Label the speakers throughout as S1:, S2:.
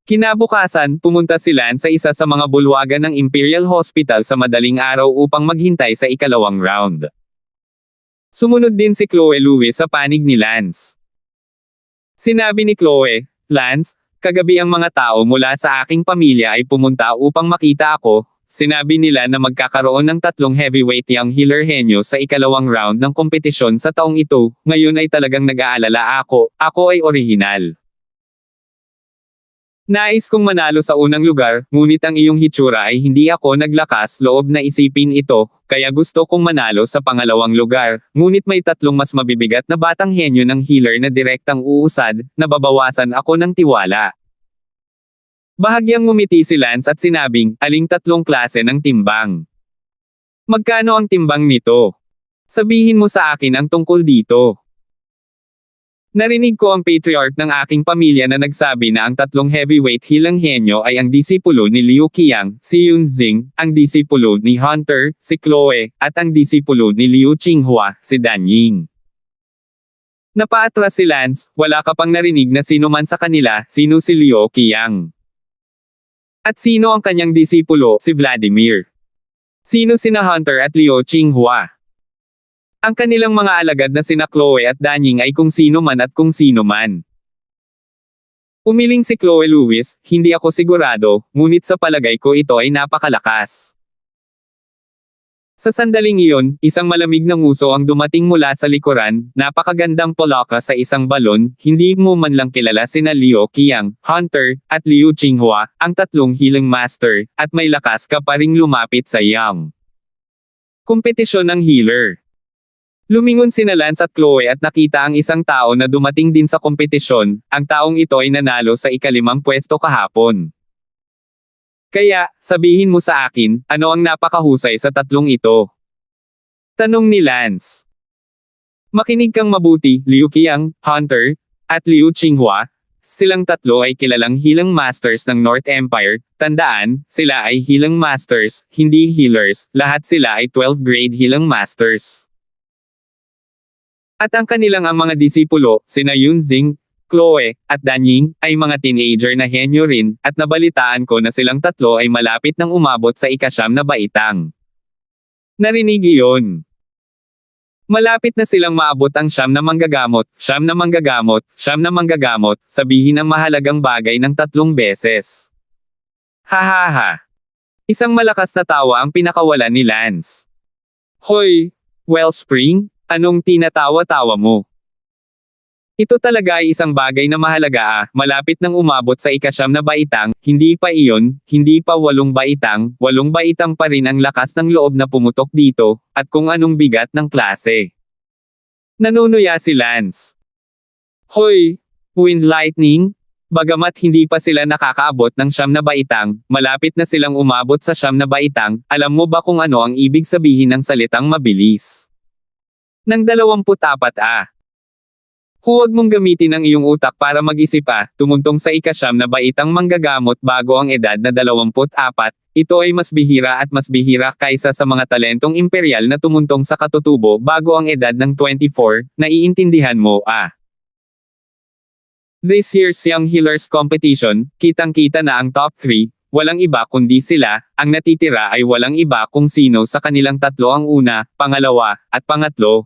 S1: Kinabukasan, pumunta si Lance sa isa sa mga bulwagan ng Imperial Hospital sa madaling araw upang maghintay sa ikalawang round. Sumunod din si Chloe Lewis sa panig ni Lance. Sinabi ni Chloe, "Lance, kagabi ang mga tao mula sa aking pamilya ay pumunta upang makita ako." Sinabi nila na magkakaroon ng 3 heavyweight young healer henyo sa ikalawang round ng kompetisyon sa taong ito. Ngayon ay talagang nag-aalala ako ay orihinal. Nais kong manalo sa unang lugar, ngunit ang iyong hitsura ay hindi ako naglakas loob na isipin ito, kaya gusto kong manalo sa pangalawang lugar, ngunit may 3 mas mabibigat na batang henyo ng healer na direktang uusad, nababawasan ako ng tiwala. Bahagyang ngumiti si Lance at sinabing, "Aling 3 klase ng timbang? Magkano ang timbang nito? Sabihin mo sa akin ang tungkol dito." Narinig ko ang patriarch ng aking pamilya na nagsabi na ang 3 heavyweight hilang henyo ay ang disipulo ni Liu Qiang, si Yun Xing, ang disipulo ni Hunter, si Chloe, at ang disipulo ni Liu Qinghua, si Dan Ying. Napaatras si Lance, wala ka pang narinig na sino man sa kanila, sino si Liu Qiang? At sino ang kanyang disipulo, si Vladimir? Sino sina Hunter at Liu Qinghua? Ang kanilang mga alagad na sina Chloe at Dan Ying ay kung sino man at kung sino man. Umiling si Chloe Lewis, "Hindi ako sigurado, ngunit sa palagay ko ito ay napakalakas." Sa sandaling iyon, isang malamig na nguso ang dumating mula sa likuran, napakagandang polaka sa isang balon, hindi mo man lang kilala sina Liu Qiang, Hunter, at Liu Qinghua, ang 3 healing master, at may lakas ka pa ring lumapit sa Yang. Kompetisyon ng healer. Lumingon sina Lance at Chloe at nakita ang isang tao na dumating din sa kompetisyon, ang taong ito ay nanalo sa ika-5 pwesto kahapon. Kaya, sabihin mo sa akin, ano ang napakahusay sa 3 ito? Tanong ni Lance. Makinig kang mabuti, Liu Qiang, Hunter, at Liu Qinghua. Silang 3 ay kilalang healing masters ng North Empire. Tandaan, sila ay healing masters, hindi healers, lahat sila ay 12th grade healing masters. At ang kanilang ang mga disipulo, sina Yun Xing, Chloe, at Dan Ying, ay mga teenager na henyo rin, at nabalitaan ko na silang 3 ay malapit nang umabot sa ika-9 na baitang. Narinig iyon. Malapit na silang maabot ang 9 na manggagamot, 9 na manggagamot, 9 na manggagamot, sabihin ang mahalagang bagay ng 3 beses. Hahaha. Isang malakas na tawa ang pinakawalan ni Lance. Hoy, Wellspring, anong tinatawa-tawa mo? Ito talaga ay isang bagay na mahalaga malapit nang umabot sa ika-9 na baitang, hindi pa iyon, hindi pa 8 baitang, 8 baitang pa rin ang lakas ng loob na pumutok dito, at kung anong bigat ng klase. Nanunuya si Lance. Hoy, Wind Lightning? Bagamat hindi pa sila nakakaabot ng 9 na baitang, malapit na silang umabot sa 9 na baitang, alam mo ba kung ano ang ibig sabihin ng salitang mabilis? Ng 24 Huwag mong gamitin ang iyong utak para mag-isip tumuntong sa ika-9 na baitang manggagamot bago ang edad na 24, ito ay mas bihira at mas bihira kaysa sa mga talentong imperial na tumuntong sa katutubo bago ang edad ng 24, naiintindihan mo This year's Young Healers Competition, kitang-kita na ang top 3, walang iba kundi sila, ang natitira ay walang iba kung sino sa kanilang 3 ang una, pangalawa, at pangatlo.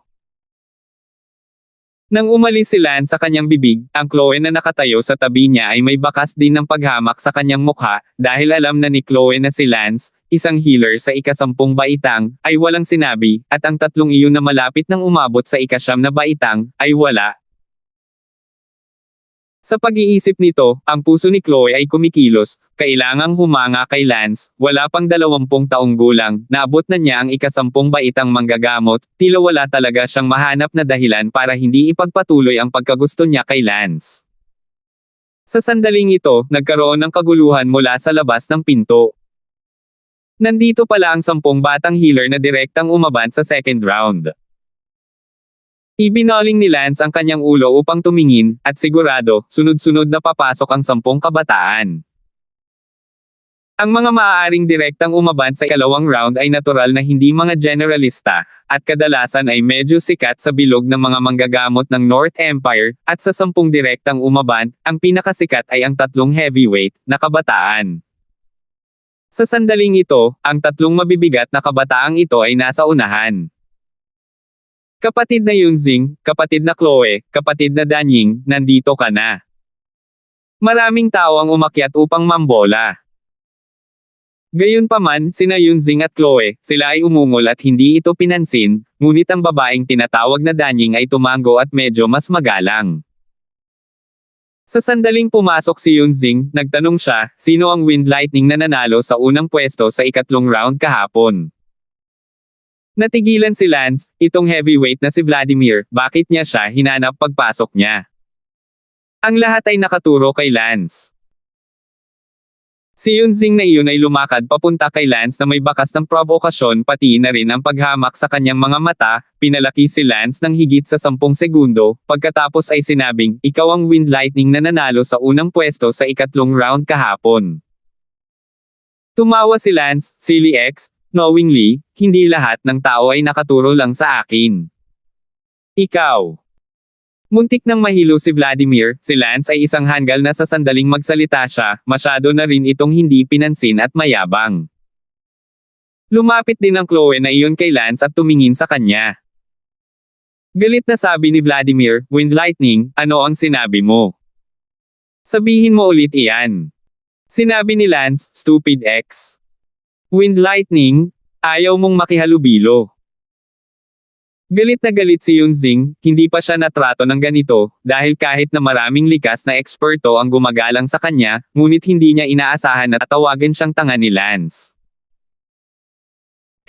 S1: Nang umalis si Lance sa kanyang bibig, ang Chloe na nakatayo sa tabi niya ay may bakas din ng paghamak sa kanyang mukha, dahil alam na ni Chloe na si Lance, isang healer sa ika-10 baitang, ay walang sinabi, at ang 3 iyon na malapit nang umabot sa ika-9 na baitang, ay wala. Sa pag-iisip nito, ang puso ni Chloe ay kumikilos, kailangang humanga kay Lance, wala pang 20 taong gulang, naabot na niya ang ika-10 baitang manggagamot, tila wala talaga siyang mahanap na dahilan para hindi ipagpatuloy ang pagkagusto niya kay Lance. Sa sandaling ito, nagkaroon ng kaguluhan mula sa labas ng pinto. Nandito pala ang 10 batang healer na direktang umaban sa second round. Ibinaling ni Lance ang kanyang ulo upang tumingin, at sigurado, sunod-sunod na papasok ang 10 kabataan. Ang mga maaaring direktang umabant sa ikalawang round ay natural na hindi mga generalista, at kadalasan ay medyo sikat sa bilog ng mga manggagamot ng North Empire, at sa 10 direktang umabant, ang pinakasikat ay ang 3 heavyweight na kabataan. Sa sandaling ito, ang 3 mabibigat na kabataang ito ay nasa unahan. Kapatid na Yunjing, kapatid na Chloe, kapatid na Danying, nandito ka na. Maraming tao ang umakyat upang mambola. Gayunpaman, sina Yunjing at Chloe, sila ay umungol at hindi ito pinansin, ngunit ang babaeng tinatawag na Danying ay tumango at medyo mas magalang. Sa sandaling pumasok si Yunjing, nagtanong siya, sino ang Wind Lightning na nanalo sa unang pwesto sa ikatlong round kahapon? Natigilan si Lance, itong heavyweight na si Vladimir, bakit niya siya hinanap pagpasok niya? Ang lahat ay nakaturo kay Lance. Si Yunjing na iyon ay lumakad papunta kay Lance na may bakas ng provokasyon pati na rin ang paghamak sa kanyang mga mata, pinalaki si Lance ng higit sa 10 segundo, pagkatapos ay sinabing, ikaw ang Wind Lightning na nanalo sa unang pwesto sa ikatlong round kahapon. Tumawa si Lance, silly X, knowingly, hindi lahat ng tao ay nakaturo lang sa akin. Ikaw. Muntik nang mahilo si Vladimir, si Lance ay isang hanggal na sa sandaling magsalita siya, masyado na rin itong hindi pinansin at mayabang. Lumapit din ang Chloe na iyon kay Lance at tumingin sa kanya. Galit na sabi ni Vladimir, Wind Lightning, ano ang sinabi mo? Sabihin mo ulit iyan. Sinabi ni Lance, stupid X. Wind Lightning, ayaw mong makihalubilo. Galit na galit si Yunjing, hindi pa siya natrato ng ganito, dahil kahit na maraming likas na eksperto ang gumagalang sa kanya, ngunit hindi niya inaasahan na tatawagan siyang tanga ni Lance.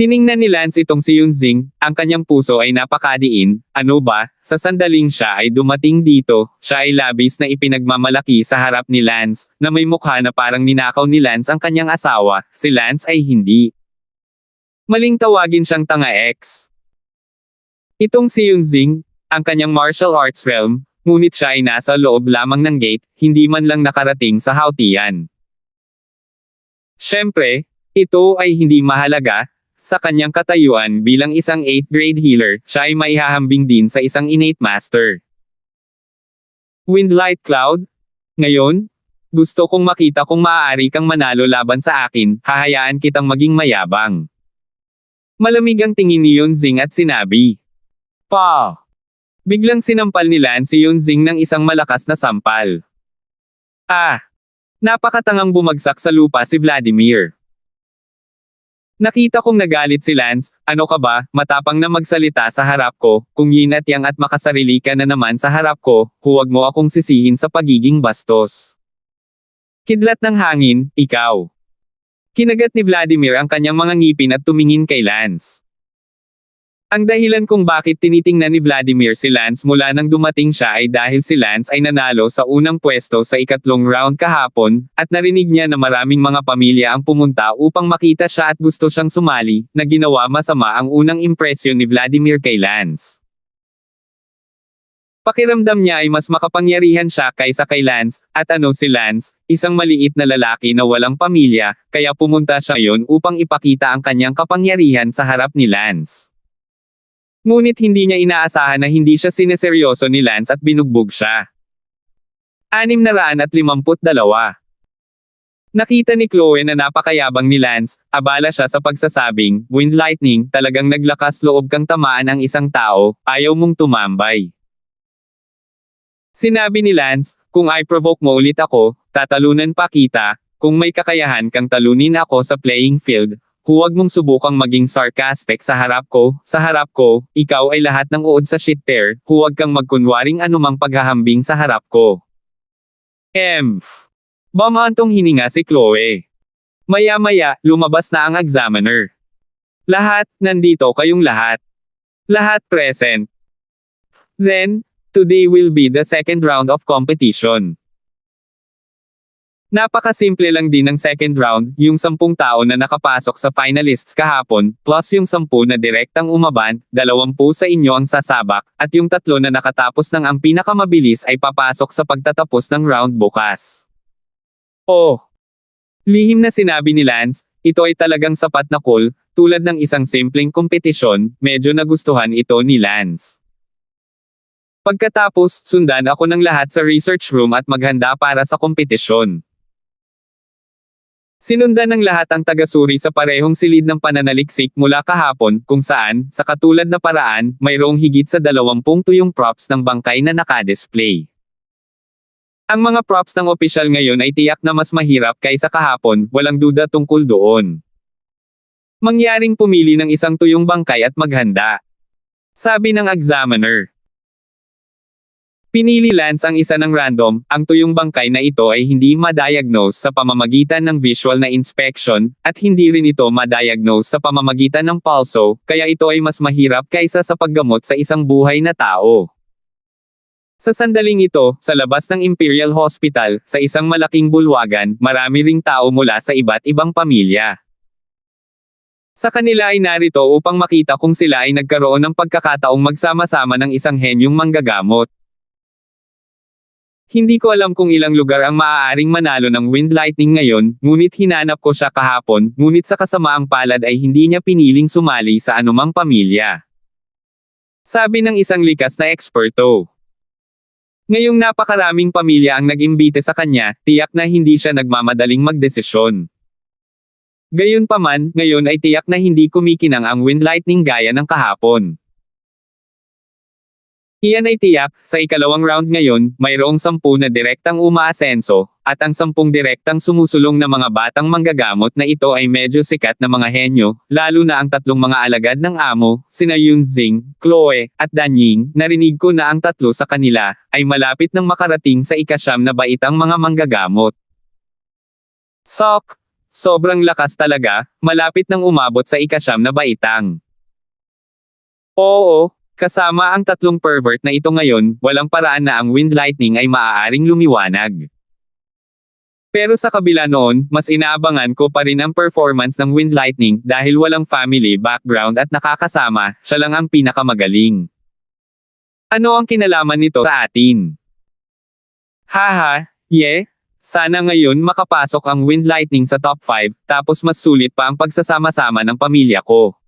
S1: Tiningnan ni Lance itong si Yunjing, ang kanyang puso ay napakadiin, ano ba, sa sandaling siya ay dumating dito, siya ay labis na ipinagmamalaki sa harap ni Lance, na may mukha na parang ninakaw ni Lance ang kanyang asawa, si Lance ay hindi. Maling tawagin siyang tanga X. Itong si Yunjing, ang kanyang martial arts realm, ngunit siya ay nasa loob lamang ng gate, hindi man lang nakarating sa hautian. Siyempre, ito ay hindi mahalaga, sa kanyang katayuan bilang isang 8th grade healer, siya ay maihahambing din sa isang innate master. Wind Light Cloud? Ngayon? Gusto kong makita kung maaari kang manalo laban sa akin, hahayaan kitang maging mayabang. Malamig ang tingin ni Yunjing at sinabi. Pa! Biglang sinampal ni Lance si Yunjing ng isang malakas na sampal. Ah! Napakatangang bumagsak sa lupa si Vladimir. Nakita kong nagalit si Lance, ano ka ba, matapang na magsalita sa harap ko, kung yin at yang at makasarili ka na naman sa harap ko, huwag mo akong sisihin sa pagiging bastos. Kidlat ng hangin, ikaw. Kinagat ni Vladimir ang kanyang mga ngipin at tumingin kay Lance. Ang dahilan kung bakit tinitingnan ni Vladimir si Lance mula nang dumating siya ay dahil si Lance ay nanalo sa unang pwesto sa ikatlong round kahapon, at narinig niya na maraming mga pamilya ang pumunta upang makita siya at gusto siyang sumali, na ginawa masama ang unang impresyon ni Vladimir kay Lance. Pakiramdam niya ay mas makapangyarihan siya kaysa kay Lance, at ano si Lance, isang maliit na lalaki na walang pamilya, kaya pumunta siya yon upang ipakita ang kanyang kapangyarihan sa harap ni Lance. Ngunit hindi niya inaasahan na hindi siya sineseryoso ni Lance at binugbog siya. 652. Nakita ni Chloe na napakayabang ni Lance, abala siya sa pagsasabing, Wind Lightning, talagang naglakas loob kang tamaan ang isang tao, ayaw mong tumambay. Sinabi ni Lance, kung i-provoke mo ulit ako, tatalunan pa kita, kung may kakayahan kang talunin ako sa playing field, huwag mong subukang maging sarcastic sa harap ko, ikaw ay lahat ng uod sa shit pair, huwag kang magkunwaring anumang paghahambing sa harap ko. Bamantong hininga si Chloe. Maya-maya, lumabas na ang examiner. Lahat, nandito kayong lahat. Lahat present. Then, today will be the second round of competition. Napakasimple lang din ng second round, yung 10 tao na nakapasok sa finalists kahapon, plus yung 10 na direktang umabant, 20 sa inyo ang sasabak, at yung 3 na nakatapos ng ang pinakamabilis ay papasok sa pagtatapos ng round bukas. Oh! Lihim na sinabi ni Lance, ito ay talagang sapat na call, tulad ng isang simpleng kompetisyon, medyo nagustuhan ito ni Lance. Pagkatapos, sundan ako ng lahat sa research room at maghanda para sa kompetisyon. Sinundan ng lahat ang tagasuri sa parehong silid ng pananaliksik mula kahapon, kung saan, sa katulad na paraan, mayroong higit sa 20 tuyong props ng bangkay na nakadisplay. Ang mga props ng opisyal ngayon ay tiyak na mas mahirap kaysa kahapon, walang duda tungkol doon. Mangyaring pumili ng isang tuyong bangkay at maghanda. Sabi ng examiner. Pinili Lance ang isa ng random, ang tuyong bangkay na ito ay hindi ma-diagnose sa pamamagitan ng visual na inspection, at hindi rin ito ma-diagnose sa pamamagitan ng pulso, kaya ito ay mas mahirap kaysa sa paggamot sa isang buhay na tao. Sa sandaling ito, sa labas ng Imperial Hospital, sa isang malaking bulwagan, marami ring tao mula sa iba't ibang pamilya. Sa kanila ay narito upang makita kung sila ay nagkaroon ng pagkakataong magsama-sama ng isang henyong manggagamot. Hindi ko alam kung ilang lugar ang maaaring manalo ng Wind Lightning ngayon, ngunit hinanap ko siya kahapon, ngunit sa kasamaang palad ay hindi niya piniling sumali sa anumang pamilya. Sabi ng isang likas na eksperto. Ngayong napakaraming pamilya ang nag-imbite sa kanya, tiyak na hindi siya nagmamadaling magdesisyon. Gayunpaman, ngayon ay tiyak na hindi kumikinang ang Wind Lightning gaya ng kahapon. Iyan ay tiyak, sa ikalawang round ngayon, mayroong 10 na direktang umaasenso, at ang 10 direktang sumusulong na mga batang manggagamot na ito ay medyo sikat na mga henyo, lalo na ang 3 mga alagad ng amo, sina Yunxing, Chloe, at Danying, narinig ko na ang 3 sa kanila, ay malapit nang makarating sa ika-9 na baitang mga manggagamot. Sok! Sobrang lakas talaga, malapit nang umabot sa ika-9 na baitang. Oo. Kasama ang 3 pervert na ito ngayon, walang paraan na ang Wind Lightning ay maaaring lumiwanag. Pero sa kabila noon, mas inaabangan ko pa rin ang performance ng Wind Lightning dahil walang family background at nakakasama, siya lang ang pinakamagaling. Ano ang kinalaman nito sa atin? Haha, sana ngayon makapasok ang Wind Lightning sa top 5, tapos mas sulit pa ang pagsasama-sama ng pamilya ko.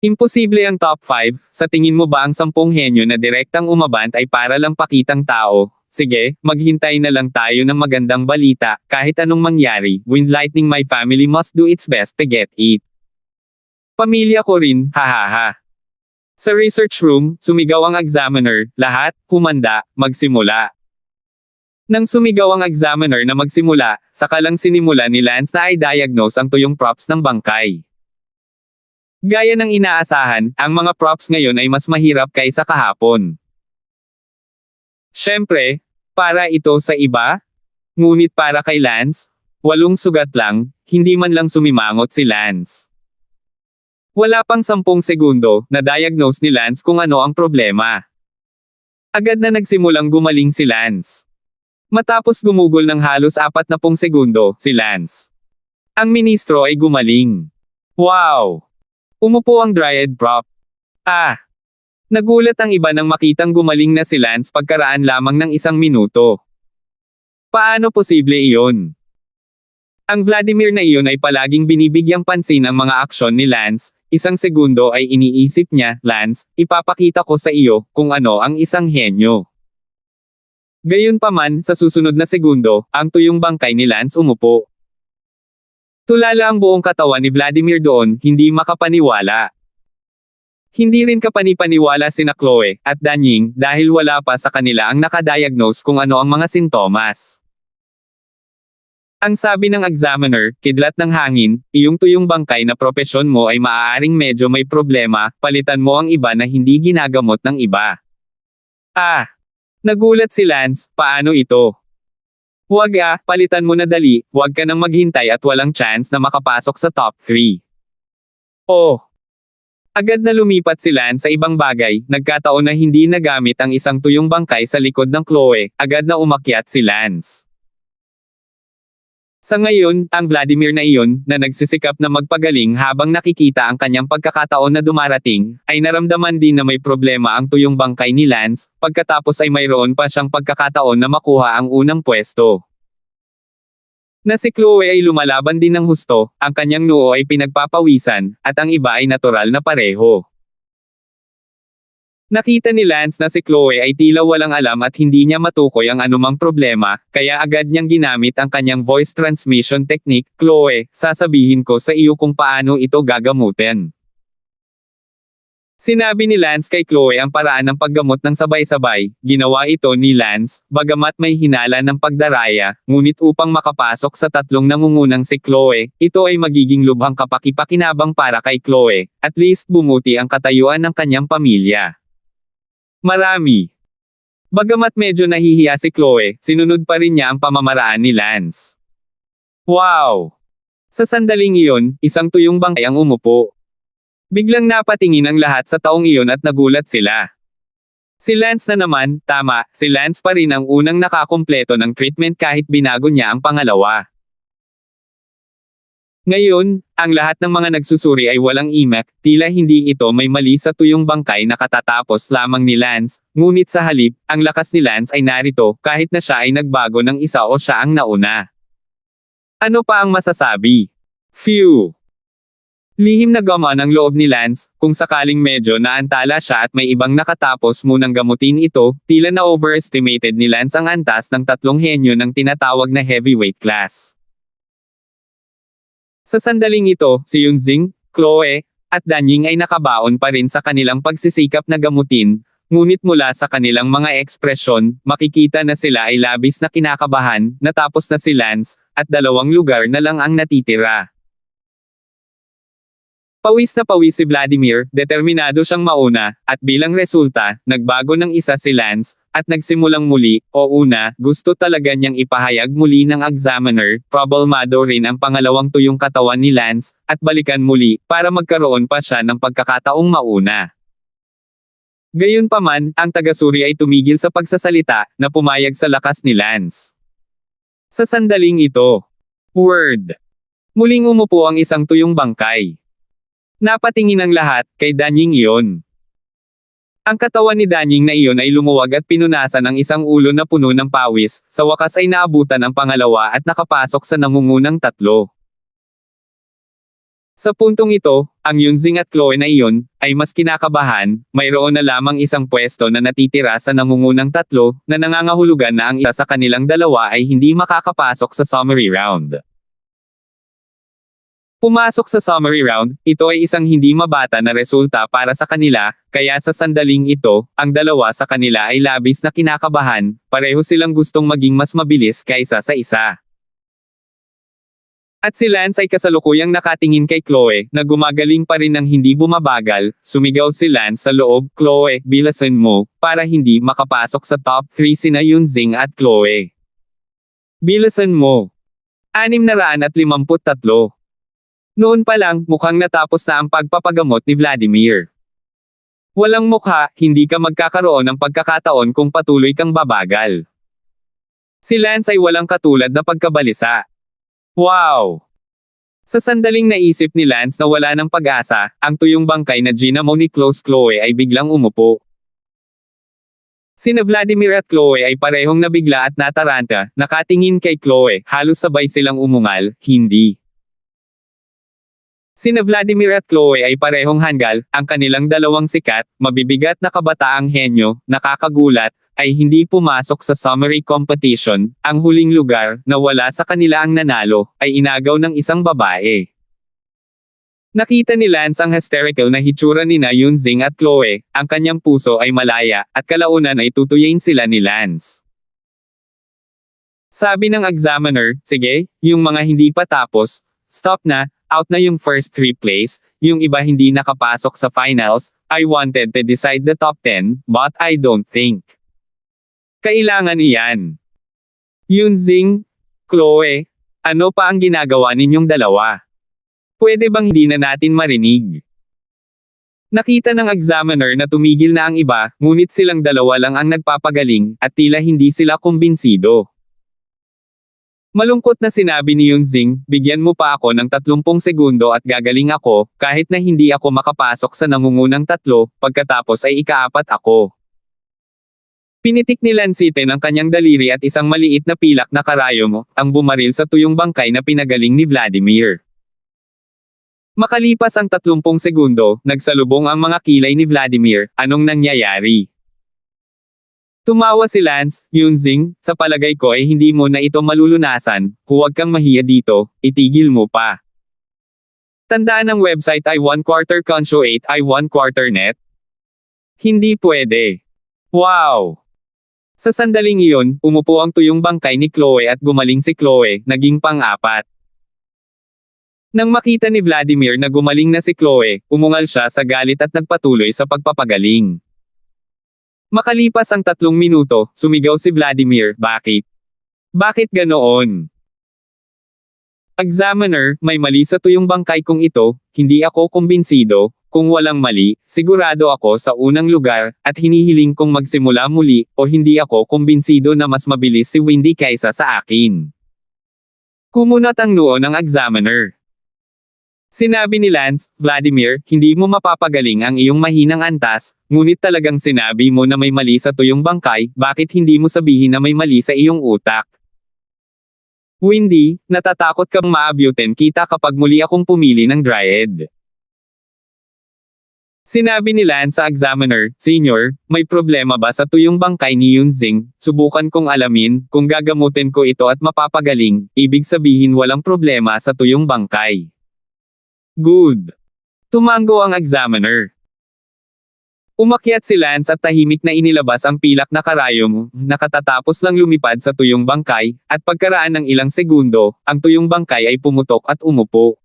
S1: Imposible ang top 5, sa tingin mo ba ang 10 henyo na direktang umabant ay para lang pakitang tao? Sige, maghintay na lang tayo ng magandang balita, kahit anong mangyari, Wind Lightning my family must do its best to get it. Pamilya ko rin, hahaha. Sa research room, sumigaw ang examiner, lahat, humanda, magsimula. Nang sumigaw ang examiner na magsimula, saka lang sinimula ni Lance na i-diagnose ang tuyong props ng bangkay. Gaya ng inaasahan, ang mga props ngayon ay mas mahirap kaysa kahapon. Siyempre, para ito sa iba, ngunit para kay Lance, 8 sugat lang, hindi man lang sumimangot si Lance. Wala pang 10 segundo, na-diagnose ni Lance kung ano ang problema. Agad na nagsimulang gumaling si Lance. Matapos gumugol ng halos 40 segundo, si Lance. Ang ministro ay gumaling. Wow! Umupo ang Dryad prop. Nagulat ang iba nang makitang gumaling na si Lance pagkaraan lamang ng 1 minuto. Paano posible iyon? Ang Vladimir na iyon ay palaging binibigyang pansin ang mga aksyon ni Lance, 1 segundo ay iniisip niya, Lance, ipapakita ko sa iyo kung ano ang isang henyo. Gayunpaman, sa susunod na segundo, ang tuyong bangkay ni Lance umupo. Tulala ang buong katawan ni Vladimir doon, hindi makapaniwala. Hindi rin kapanipaniwala sina Chloe at Danying dahil wala pa sa kanila ang nakadiagnose kung ano ang mga sintomas. Ang sabi ng examiner, kidlat ng hangin, iyong tuyong bangkay na propesyon mo ay maaaring medyo may problema, palitan mo ang iba na hindi ginagamot ng iba. Nagulat si Lance, paano ito? Huwag palitan mo na dali, huwag ka nang maghintay at walang chance na makapasok sa top 3. Agad na lumipat si Lance sa ibang bagay, nagkataon na hindi nagamit ang isang tuyong bangkay sa likod ng Chloe, agad na umakyat si Lance. Sa ngayon, ang Vladimir na iyon, na nagsisikap na magpagaling habang nakikita ang kanyang pagkakataon na dumarating, ay naramdaman din na may problema ang tuyong bangkay ni Lance, pagkatapos ay mayroon pa siyang pagkakataon na makuha ang unang pwesto. Na si Chloe ay lumalaban din ng husto, ang kanyang noo ay pinagpapawisan, at ang iba ay natural na pareho. Nakita ni Lance na si Chloe ay tila walang alam at hindi niya matukoy ang anumang problema, kaya agad niyang ginamit ang kanyang voice transmission technique. Chloe, sasabihin ko sa iyo kung paano ito gagamutin. Sinabi ni Lance kay Chloe ang paraan ng paggamot ng sabay-sabay. Ginawa ito ni Lance, bagamat may hinala ng pagdaraya, ngunit upang makapasok sa tatlong nangungunang si Chloe, ito ay magiging lubhang kapaki-pakinabang para kay Chloe, at least bumuti ang katayuan ng kanyang pamilya. Marami. Bagamat medyo nahihiya si Chloe, sinunod pa rin niya ang pamamaraan ni Lance. Wow! Sa sandaling iyon, isang tuyong bangkay ang umupo. Biglang napatingin ang lahat sa taong iyon at nagulat sila. Si Lance na naman, tama, si Lance pa rin ang unang nakakumpleto ng treatment kahit binago niya ang pangalawa. Ngayon, ang lahat ng mga nagsusuri ay walang imak, tila hindi ito may mali sa tuyong bangkay na katatapos lamang ni Lance, ngunit sa halip, ang lakas ni Lance ay narito kahit na siya ay nagbago ng isa o siya ang nauna. Ano pa ang masasabi? Phew! Lihim na gumaan ang loob ni Lance, kung sakaling medyo naantala siya at may ibang nakatapos munang gamutin ito, tila na overestimated ni Lance ang antas ng tatlong henyo ng tinatawag na heavyweight class. Sa sandaling ito, si Yunjing, Chloe, at Danying ay nakabaon pa rin sa kanilang pagsisikap na gamutin, ngunit mula sa kanilang mga ekspresyon, makikita na sila ay labis na kinakabahan, natapos na si Lance, at 2 lugar na lang ang natitira. Pawis na pawis si Vladimir, determinado siyang mauna, at bilang resulta, nagbago ng isa si Lance, at nagsimulang muli, o una, gusto talaga niyang ipahayag muli ng examiner, problemado rin ang pangalawang tuyong katawan ni Lance, at balikan muli, para magkaroon pa siya ng pagkakataong mauna. Gayunpaman, ang tagasuri ay tumigil sa pagsasalita, na pumayag sa lakas ni Lance. Sa sandaling ito, word. Muling umupo ang isang tuyong bangkay. Napatingin ang lahat, kay Danying iyon. Ang katawan ni Danying na iyon ay lumuwag at pinunasan ang isang ulo na puno ng pawis, sa wakas ay naabutan ang pangalawa at nakapasok sa nangungunang tatlo. Sa puntong ito, ang Yunjing at Chloe na iyon, ay mas kinakabahan, mayroon na lamang isang pwesto na natitira sa nangungunang tatlo, na nangangahulugan na ang isa sa kanilang dalawa ay hindi makakapasok sa summary round. Pumasok sa summary round, ito ay isang hindi mabata na resulta para sa kanila, kaya sa sandaling ito, ang dalawa sa kanila ay labis na kinakabahan, pareho silang gustong maging mas mabilis kaysa sa isa. At si Lance ay kasalukuyang nakatingin kay Chloe, na gumagaling pa rin ng hindi bumabagal, sumigaw si Lance sa loob, Chloe, bilasan mo, para hindi makapasok sa top 3 sina Yunjing at Chloe. Bilasan mo. 653. Noon pa lang, mukhang natapos na ang pagpapagamot ni Vladimir. Walang mukha, hindi ka magkakaroon ng pagkakataon kung patuloy kang babagal. Si Lance ay walang katulad na pagkabalisa. Wow! Sa sandaling naisip ni Lance na wala ng pag-asa, ang tuyong bangkay na ginamo ni Chloe ay biglang umupo. Sina Vladimir at Chloe ay parehong nabigla at nataranta, nakatingin kay Chloe, halos sabay silang umungal, hindi. Sina Vladimir at Chloe ay parehong hanggal, ang kanilang dalawang sikat, mabibigat na kabataang henyo, nakakagulat, ay hindi pumasok sa summary competition. Ang huling lugar, na wala sa kanila ang nanalo, ay inagaw ng isang babae. Nakita ni Lance ang hysterical na hitsura ni Yunjing at Chloe, ang kanyang puso ay malaya, at kalaunan ay tutuyin sila ni Lance. Sabi ng examiner, sige, yung mga hindi pa tapos, stop na, out na yung first 3 place, yung iba hindi nakapasok sa finals. I wanted to decide the top 10, but I don't think kailangan iyan. Yunjing, Chloe, ano pa ang ginagawa ninyong dalawa? Pwede bang hindi na natin marinig? Nakita ng examiner na tumigil na ang iba, ngunit silang dalawa lang ang nagpapagaling, at tila hindi sila kumbinsido. Malungkot na sinabi ni Yunjing, bigyan mo pa ako ng 30 segundo at gagaling ako, kahit na hindi ako makapasok sa nangungunang tatlo, pagkatapos ay ika-4 ako. Pinitik ni Lanciten ang kanyang daliri at isang maliit na pilak na karayom ang bumaril sa tuyong bangkay na pinagaling ni Vladimir. Makalipas ang 30 segundo, nagsalubong ang mga kilay ni Vladimir. Anong nangyayari? Tumawa si Lance. Yunzing, sa palagay ko ay hindi mo na ito malulunasan. Huwag kang mahiya dito, itigil mo pa. Tandaan ng website ay 1/4 Consho 8 ay 1/4 net? Hindi pwede. Wow! Sa sandaling iyon, umupo ang tuyong bangkay ni Chloe at gumaling si Chloe, naging pang-apat. Nang makita ni Vladimir na gumaling na si Chloe, umungal siya sa galit at nagpatuloy sa pagpapagaling. Makalipas ang 3 minuto, sumigaw si Vladimir, bakit? Bakit ganoon? Examiner, may mali sa tuyong bangkay kong ito, hindi ako kumbinsido. Kung walang mali, sigurado ako sa unang lugar, at hinihiling kong magsimula muli, o hindi ako kumbinsido na mas mabilis si Wendy kaysa sa akin. Kumunat ang noo ng examiner. Sinabi ni Lance, Vladimir, hindi mo mapapagaling ang iyong mahinang antas, ngunit talagang sinabi mo na may mali sa tuyong bangkay, bakit hindi mo sabihin na may mali sa iyong utak? Wendy, natatakot kang maabutin kita kapag muli akong pumili ng Dryad. Sinabi ni Lance sa examiner, Senior, may problema ba sa tuyong bangkay ni Yunzing? Subukan kong alamin, kung gagamutin ko ito at mapapagaling, ibig sabihin walang problema sa tuyong bangkay. Good. Tumango ang examiner. Umakyat si Lance at tahimik na inilabas ang pilak na karayom, nakatatapos lang lumipad sa tuyong bangkay, at pagkaraan ng ilang segundo, ang tuyong bangkay ay pumutok at umupo.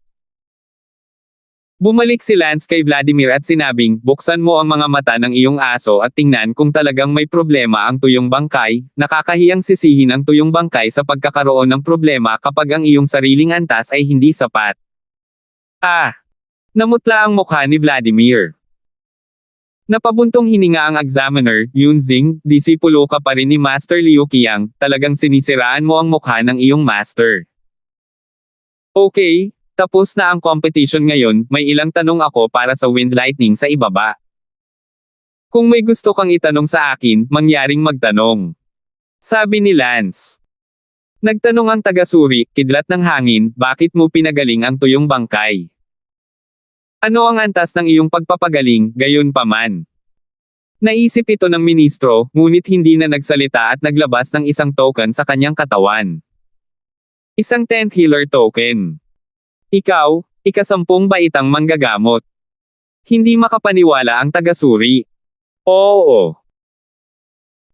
S1: Bumalik si Lance kay Vladimir at sinabing, buksan mo ang mga mata ng iyong aso at tingnan kung talagang may problema ang tuyong bangkay, nakakahiyang sisihin ang tuyong bangkay sa pagkakaroon ng problema kapag ang iyong sariling antas ay hindi sapat. Namutla ang mukha ni Vladimir. Napabuntong hininga ang examiner, Yunzing, disipulo ka pa rin ni Master Liu Qiang, talagang sinisiraan mo ang mukha ng iyong master. Okay. Tapos na ang competition ngayon, may ilang tanong ako para sa Wind Lightning sa ibaba. Kung may gusto kang itanong sa akin, mangyaring magtanong. Sabi ni Lance. Nagtanong ang taga-suri, kidlat ng hangin, bakit mo pinagaling ang tuyong bangkay? Ano ang antas ng iyong pagpapagaling, gayon pa man? Naisip ito ng ministro, ngunit hindi na nagsalita at naglabas ng isang token sa kanyang katawan. Isang 10th healer token. Ikaw, ika-10 baitang manggagamot. Hindi makapaniwala ang taga-suri. Oo.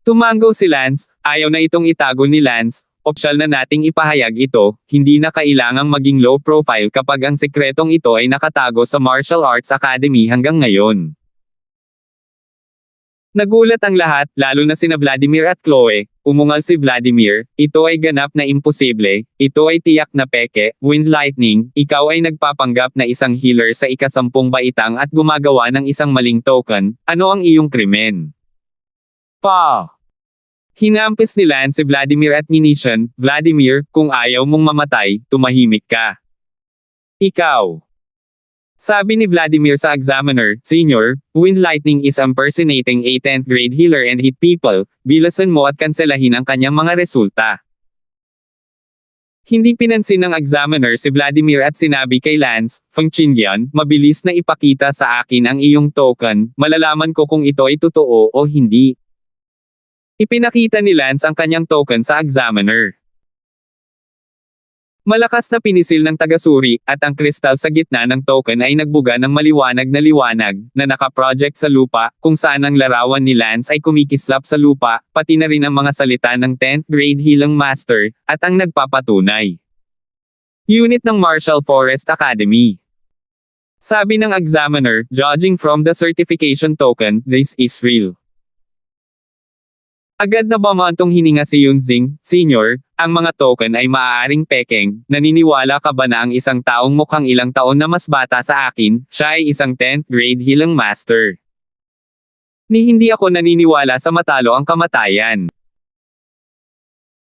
S1: Tumango si Lance, ayaw na itong itago ni Lance, opsyal na nating ipahayag ito, hindi na kailangang maging low profile kapag ang sekretong ito ay nakatago sa Martial Arts Academy hanggang ngayon. Nagulat ang lahat, lalo na sina Vladimir at Chloe. Umungal si Vladimir, ito ay ganap na imposible, ito ay tiyak na peke, Wind Lightning, ikaw ay nagpapanggap na isang healer sa ika-10 baitang at gumagawa ng isang maling token, ano ang iyong krimen? Hinampis ni Lance si Vladimir at Minitian, Vladimir, kung ayaw mong mamatay, tumahimik ka. Ikaw. Sabi ni Vladimir sa examiner, Senior, Wind Lightning is impersonating a 10th grade healer and hit people, bilasan mo at kanselahin ang kanyang mga resulta. Hindi pinansin ng examiner si Vladimir at sinabi kay Lance, Feng Qingyan, mabilis na ipakita sa akin ang iyong token, malalaman ko kung ito ay totoo o hindi. Ipinakita ni Lance ang kanyang token sa examiner. Malakas na pinisil ng taga-suri, at ang kristal sa gitna ng token ay nagbuga ng maliwanag na liwanag, na nakaproject sa lupa, kung saan ang larawan ni Lance ay kumikislap sa lupa, pati na rin ang mga salita ng 10th grade Healing Master, at ang nagpapatunay. Unit ng Martial Forest Academy. Sabi ng examiner, judging from the certification token, this is real. Agad na bumantong hininga si Yunzing, Senior, ang mga token ay maaaring pekeng, naniniwala ka ba na ang isang taong mukhang ilang taon na mas bata sa akin, siya ay isang 10th grade Healing Master? Hindi ako naniniwala sa matalo ang kamatayan.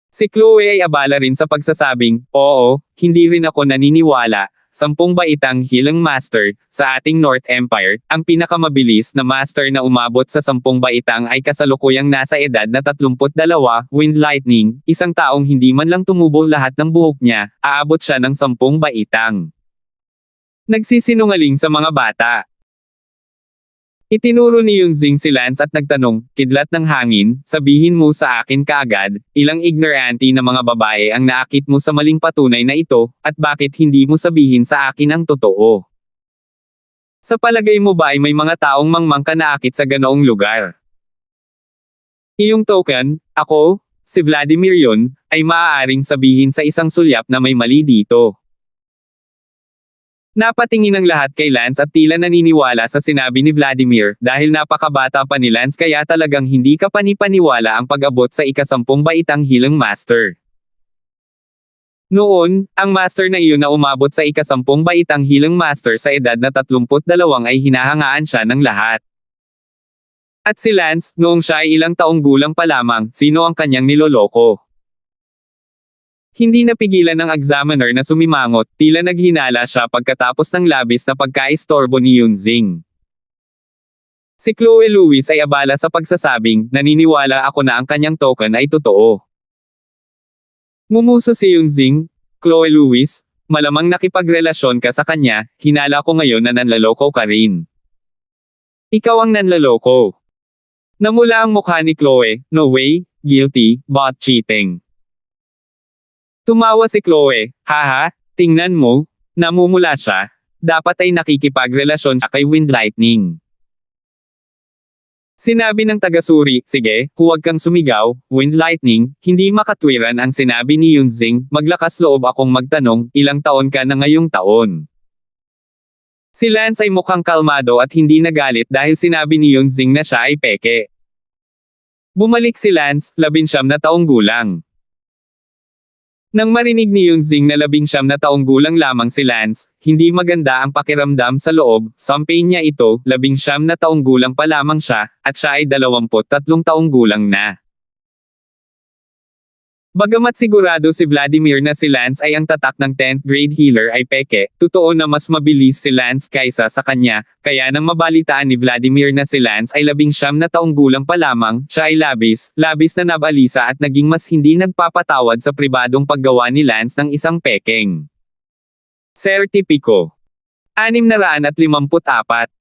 S1: Si Chloe ay abala rin sa pagsasabing, oo, hindi rin ako naniniwala. 10 baitang Healing Master, sa ating North Empire, ang pinakamabilis na master na umabot sa 10 baitang ay kasalukuyang nasa edad na 32, Wind Lightning, isang taong hindi man lang tumubo lahat ng buhok niya, aabot siya ng 10 baitang. Nagsisinungaling sa mga bata. Itinuro ni Yunjing si Lance at nagtanong, kidlat ng hangin, sabihin mo sa akin kaagad, ilang ignorante na mga babae ang naakit mo sa maling patunay na ito, at bakit hindi mo sabihin sa akin ang totoo? Sa palagay mo ba ay may mga taong mangmang ka naakit sa ganoong lugar? Iyong token, ako, si Vladimir yun, ay maaaring sabihin sa isang sulyap na may mali dito. Napatingin ang lahat kay Lance at tila naniniwala sa sinabi ni Vladimir, dahil napakabata pa ni Lance kaya talagang hindi ka panipaniwala ang pag-abot sa ika-10 baitang Healing Master. Noon, ang master na iyon na umabot sa ika-10 baitang Healing Master sa edad na 32 ay hinahangaan siya ng lahat. At si Lance, noong siya ay ilang taong gulang pa lamang, sino ang kanyang niloloko? Hindi napigilan ng examiner na sumimangot, tila naghinala siya pagkatapos ng labis na pagkaistorbo ni Yunjing. Si Chloe Lewis ay abala sa pagsasabing, naniniwala ako na ang kanyang token ay totoo. Ngumuso si Yunjing, Chloe Lewis, malamang nakipagrelasyon ka sa kanya, hinala ko ngayon na nanlaloko ka rin. Ikaw ang nanlaloko. Namula ang mukha ni Chloe, no way, guilty, but cheating. Tumawa si Chloe, haha, tingnan mo, namumula siya, dapat ay nakikipagrelasyon siya kay Wind Lightning. Sinabi ng tagasuri, sige, huwag kang sumigaw, Wind Lightning, hindi makatwiran ang sinabi ni Yunjing, maglakas loob akong magtanong, ilang taon ka na ngayong taon? Si Lance ay mukhang kalmado at hindi nagalit dahil sinabi ni Yunjing na siya ay peke. Bumalik si Lance, 19 na taong gulang. Nang marinig ni Yunjing na 19 na taong gulang lamang si Lance, hindi maganda ang pakiramdam sa loob, sampay niya ito, 19 na taong gulang pa lamang siya, at siya ay 23 taong gulang na. Bagamat sigurado si Vladimir na si Lance ay ang tatak ng 10th grade healer ay peke, totoo na mas mabilis si Lance kaysa sa kanya, kaya nang mabalitaan ni Vladimir na si Lance ay 19 na taong gulang pa lamang, siya ay labis na nabalisa at naging mas hindi nagpapatawad sa pribadong paggawa ni Lance ng isang pekeng. Sertipiko 654.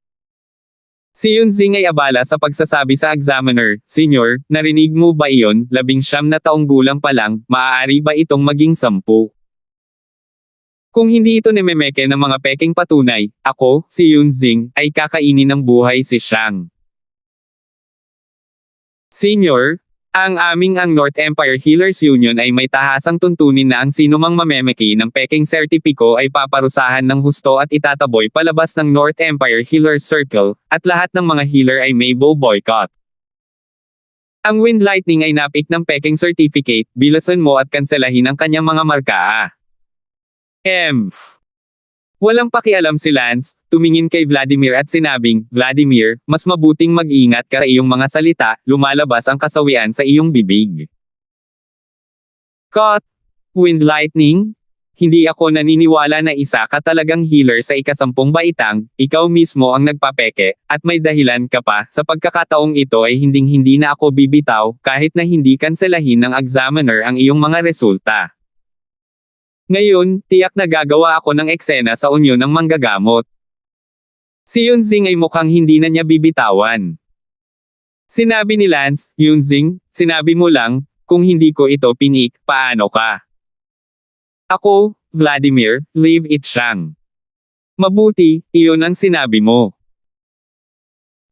S1: Si Yunjing ay abala sa pagsasabi sa examiner, Senyor, narinig mo ba iyon, 19 na taong gulang pa lang, maaari ba itong maging 10? Kung hindi ito nememeke ng mga peking patunay, ako, si Yunjing, ay kakainin ng buhay si Shang. Senyor, ang North Empire Healers Union ay may tahasang tuntunin na ang sinumang mamemeki ng peking sertipiko ay paparusahan ng husto at itataboy palabas ng North Empire Healers Circle, at lahat ng mga healer ay may boycott. Ang Wind Lightning ay napik ng peking certificate, bilasan mo at kanselahin ang kanyang mga markaa. Walang pakialam si Lance, tumingin kay Vladimir at sinabing, Vladimir, mas mabuting mag-ingat ka sa iyong mga salita, lumalabas ang kasawian sa iyong bibig. Cut! Wind Lightning? Hindi ako naniniwala na isa ka talagang healer sa ika-10 baitang, ikaw mismo ang nagpapeke, at may dahilan ka pa, sa pagkakataong ito ay hinding-hindi na ako bibitaw, kahit na hindi kanselahin ng examiner ang iyong mga resulta. Ngayon, tiyak na gagawa ako ng eksena sa unyon ng manggagamot. Si Yunjing ay mukhang hindi na niya bibitawan. Sinabi ni Lance, Yunjing, sinabi mo lang, kung hindi ko ito pinik, paano ka? Ako, Vladimir, leave it Shang. Mabuti, iyon ang sinabi mo.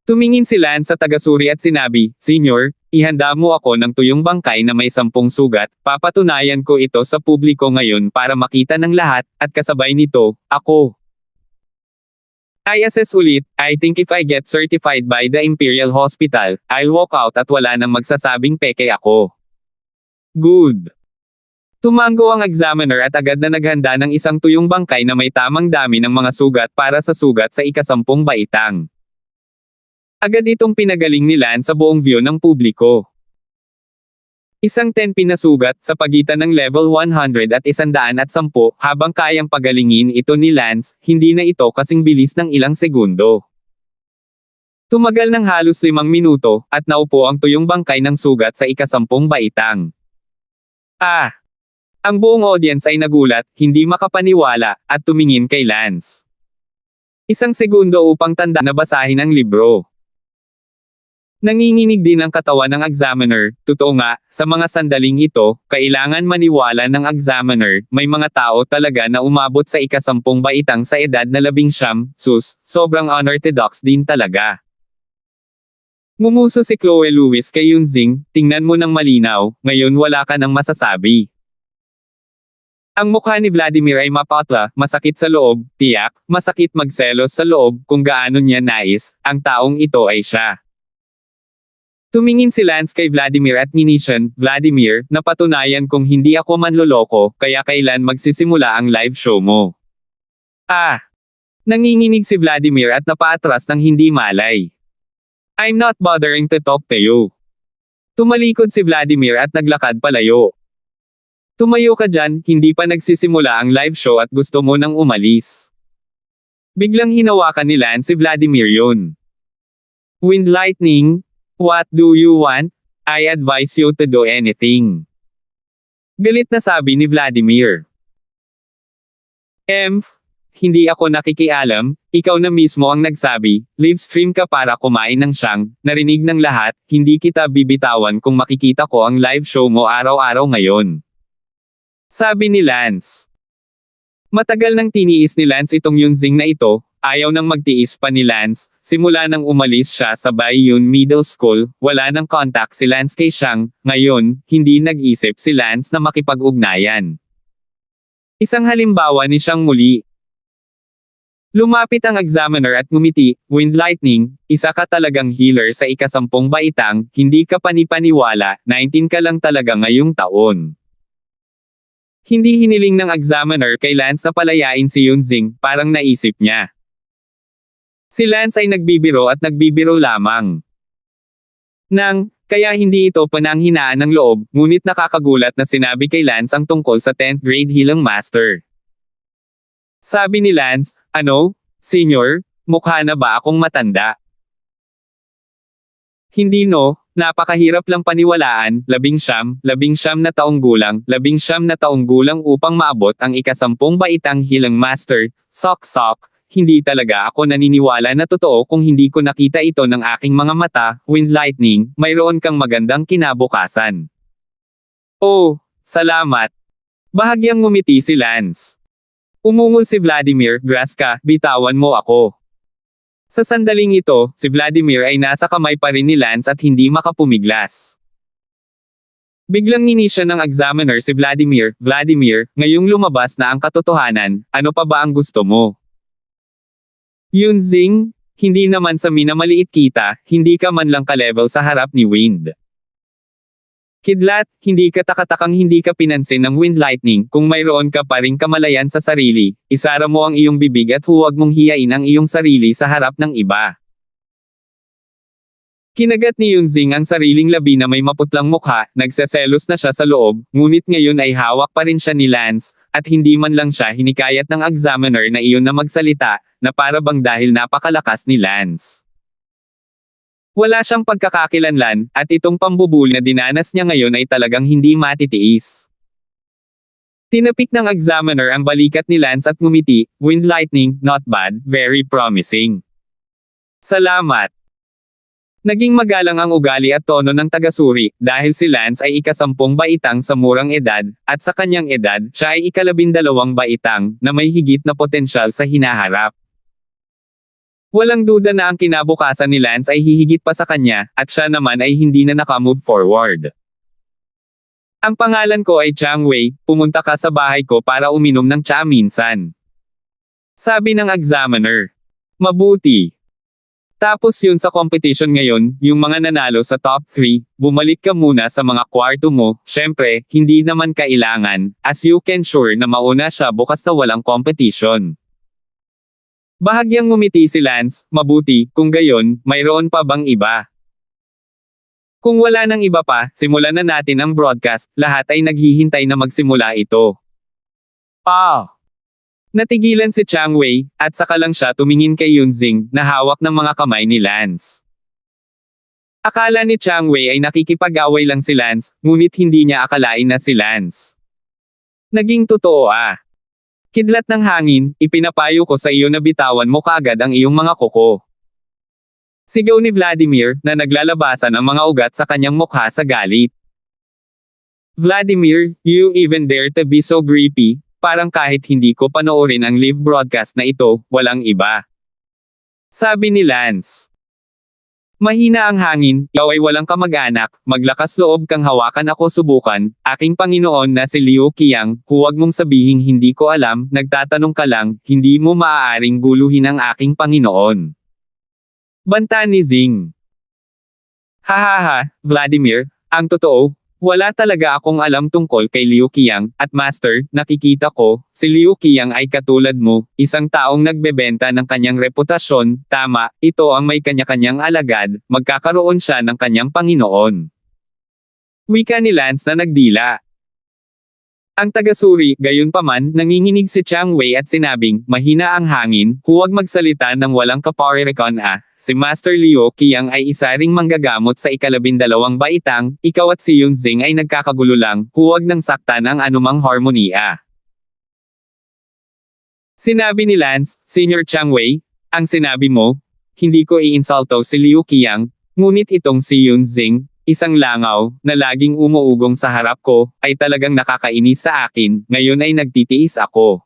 S1: Tumingin si Lance sa tagasuri at sinabi, Senyor, ihanda mo ako ng tuyong bangkay na may 10 sugat, papatunayan ko ito sa publiko ngayon para makita ng lahat, at kasabay nito, ako. I assess ulit, I think if I get certified by the Imperial Hospital, I'll walk out at wala nang magsasabing peke ako. Good. Tumango ang examiner at agad na naghanda ng isang tuyong bangkay na may tamang dami ng mga sugat para sa sugat sa ika-10 baitang. Agad itong pinagaling ni Lance sa buong view ng publiko. Isang 10 pinasugat sa pagitan ng level 100 at 110 habang kayang pagalingin ito ni Lance, hindi na ito kasing bilis ng ilang segundo. Tumagal ng halos 5 minuto, at naupo ang tuyong bangkay ng sugat sa ika-10 baitang. Ang buong audience ay nagulat, hindi makapaniwala, at tumingin kay Lance. Isang segundo upang tanda na basahin ang libro. Nanginginig din ang katawan ng examiner. Totoo nga, sa mga sandaling ito, kailangan maniwala ng examiner, may mga tao talaga na umabot sa ika-10 baitang sa edad na 19, sobrang unorthodox din talaga. Ngumuso si Chloe Lewis kay Yunzing, tingnan mo ng malinaw, ngayon wala ka nang masasabi. Ang mukha ni Vladimir ay mapatla, masakit sa loob, tiyak, masakit magselos sa loob, kung gaano niya nais, ang taong ito ay siya. Tumingin si Lance kay Vladimir at ninisyan, Vladimir, napatunayan kong hindi ako manloloko, kaya kailan magsisimula ang live show mo? Nanginginig si Vladimir at napaatras ng hindi malay. I'm not bothering to talk to you. Tumalikod si Vladimir at naglakad palayo. Tumayo ka dyan, hindi pa nagsisimula ang live show at gusto mo nang umalis. Biglang hinawakan ni Lance si Vladimir yun. Wind lightning? What do you want? I advise you to do anything. Galit na sabi ni Vladimir. Hindi ako nakikialam, ikaw na mismo ang nagsabi, live stream ka para kumain ng siyang, narinig ng lahat, hindi kita bibitawan kung makikita ko ang live show mo araw-araw ngayon. Sabi ni Lance. Matagal nang tiniis ni Lance itong Yunzing na ito, ayaw nang magtiis pa ni Lance, simula nang umalis siya sa Baiyun Middle School, wala nang contact si Lance kay Xiang, ngayon, hindi nag-isip si Lance na makipag-ugnayan. Isang halimbawa ni Xiang muli. Lumapit ang examiner at ngumiti, Wind Lightning, isa ka talagang healer sa ika-10 baitang, hindi ka panipaniwala, 19 ka lang talaga ngayong taon. Hindi hiniling ng examiner kay Lance na palayain si Yunzing, parang naisip niya. Si Lance ay nagbibiro at nagbibiro lamang. Kaya hindi ito pananghinaan ng loob, ngunit nakakagulat na sinabi kay Lance ang tungkol sa 10th grade Healing Master. Sabi ni Lance, Senior, mukha na ba akong matanda? Hindi napakahirap lang paniwalaan, 19 na taong gulang, 19 na taong gulang upang maabot ang ika-10 baitang Healing Master, sok, hindi talaga ako naniniwala na totoo kung hindi ko nakita ito ng aking mga mata, Wind Lightning, mayroon kang magandang kinabukasan. Oh, salamat. Bahagyang ngumiti si Lance. Umungol si Vladimir, Graska, bitawan mo ako. Sa sandaling ito, si Vladimir ay nasa kamay pa rin ni Lance at hindi makapumiglas. Biglang inisya ng examiner si Vladimir, ngayong lumabas na ang katotohanan, ano pa ba ang gusto mo? Yunzing, hindi naman sa minamaliit kita, hindi ka man lang ka-level sa harap ni Wind. Kidlat, hindi ka takatakang hindi ka pinansin ng Wind Lightning, kung mayroon ka pa ring kamalayan sa sarili, isara mo ang iyong bibig at huwag mong hiyain ang iyong sarili sa harap ng iba. Kinagat ni Yunzing ang sariling labi na may maputlang mukha, nagseselos na siya sa loob, ngunit ngayon ay hawak pa rin siya ni Lance, at hindi man lang siya hinikayat ng examiner na iyon na magsalita, na para bang dahil napakalakas ni Lance. Wala siyang pagkakakilanlan, at itong pambubuli na dinanas niya ngayon ay talagang hindi matitiis. Tinapik ng examiner ang balikat ni Lance at ngumiti, Wind Lightning, not bad, very promising. Salamat. Naging magalang ang ugali at tono ng tagasuri, dahil si Lance ay ika-10 baitang sa murang edad, at sa kanyang edad, siya ay ika-12 baitang, na may higit na potensyal sa hinaharap. Walang duda na ang kinabukasan ni Lance ay hihigit pa sa kanya, at siya naman ay hindi na nakamove forward. Ang pangalan ko ay Chang Wei, pumunta ka sa bahay ko para uminom ng tsaa minsan. Sabi ng examiner. Mabuti. Tapos yun sa competition ngayon, yung mga nanalo sa top 3, bumalik ka muna sa mga kwarto mo, syempre, hindi naman kailangan, as you can sure na mauna siya bukas na walang competition. Bahagyang ngumiti si Lance, mabuti, kung gayon, mayroon pa bang iba? Kung wala nang iba pa, simulan na natin ang broadcast, lahat ay naghihintay na magsimula ito. Natigilan si Chang Wei, at saka lang siya tumingin kay Yunjing, na hawak ng mga kamay ni Lance. Akala ni Chang Wei ay nakikipag-away lang si Lance, ngunit hindi niya akalain na si Lance. Naging totoo Kidlat ng hangin, ipinapayo ko sa iyo na bitawan mo kaagad ang iyong mga kuko. Sigaw ni Vladimir, na naglalabasan ang mga ugat sa kanyang mukha sa galit. Vladimir, you even dare to be so creepy, parang kahit hindi ko panoorin ang live broadcast na ito, walang iba. Sabi ni Lance. Mahina ang hangin, ikaw ay walang kamag-anak, maglakas loob kang hawakan ako subukan, aking Panginoon na si Liu Qiang, huwag mong sabihing hindi ko alam, nagtatanong ka lang, hindi mo maaaring guluhin ang aking Panginoon. Banta ni Zing. Hahaha, Vladimir, ang totoo, wala talaga akong alam tungkol kay Liu Qiang, at Master, nakikita ko, si Liu Qiang ay katulad mo, isang taong nagbebenta ng kanyang reputasyon, tama, ito ang may kanya-kanyang alagad, magkakaroon siya ng kanyang Panginoon. Wika ni Lance na nagdila. Ang tagasuri, gayunpaman, nanginginig si Chang Wei at sinabing, mahina ang hangin, huwag magsalita ng walang kaparirikon si Master Liu Qiang ay isa ring manggagamot sa 12 baitang, ikaw at si Yunjing ay nagkakagulo lang, huwag nang saktan ang anumang harmonia. Sinabi ni Lance, Senior Chang Wei, ang sinabi mo, hindi ko iinsulto si Liu Qiang, ngunit itong si Yunjing, isang langaw, na laging umuugong sa harap ko, ay talagang nakakainis sa akin, ngayon ay nagtitiis ako.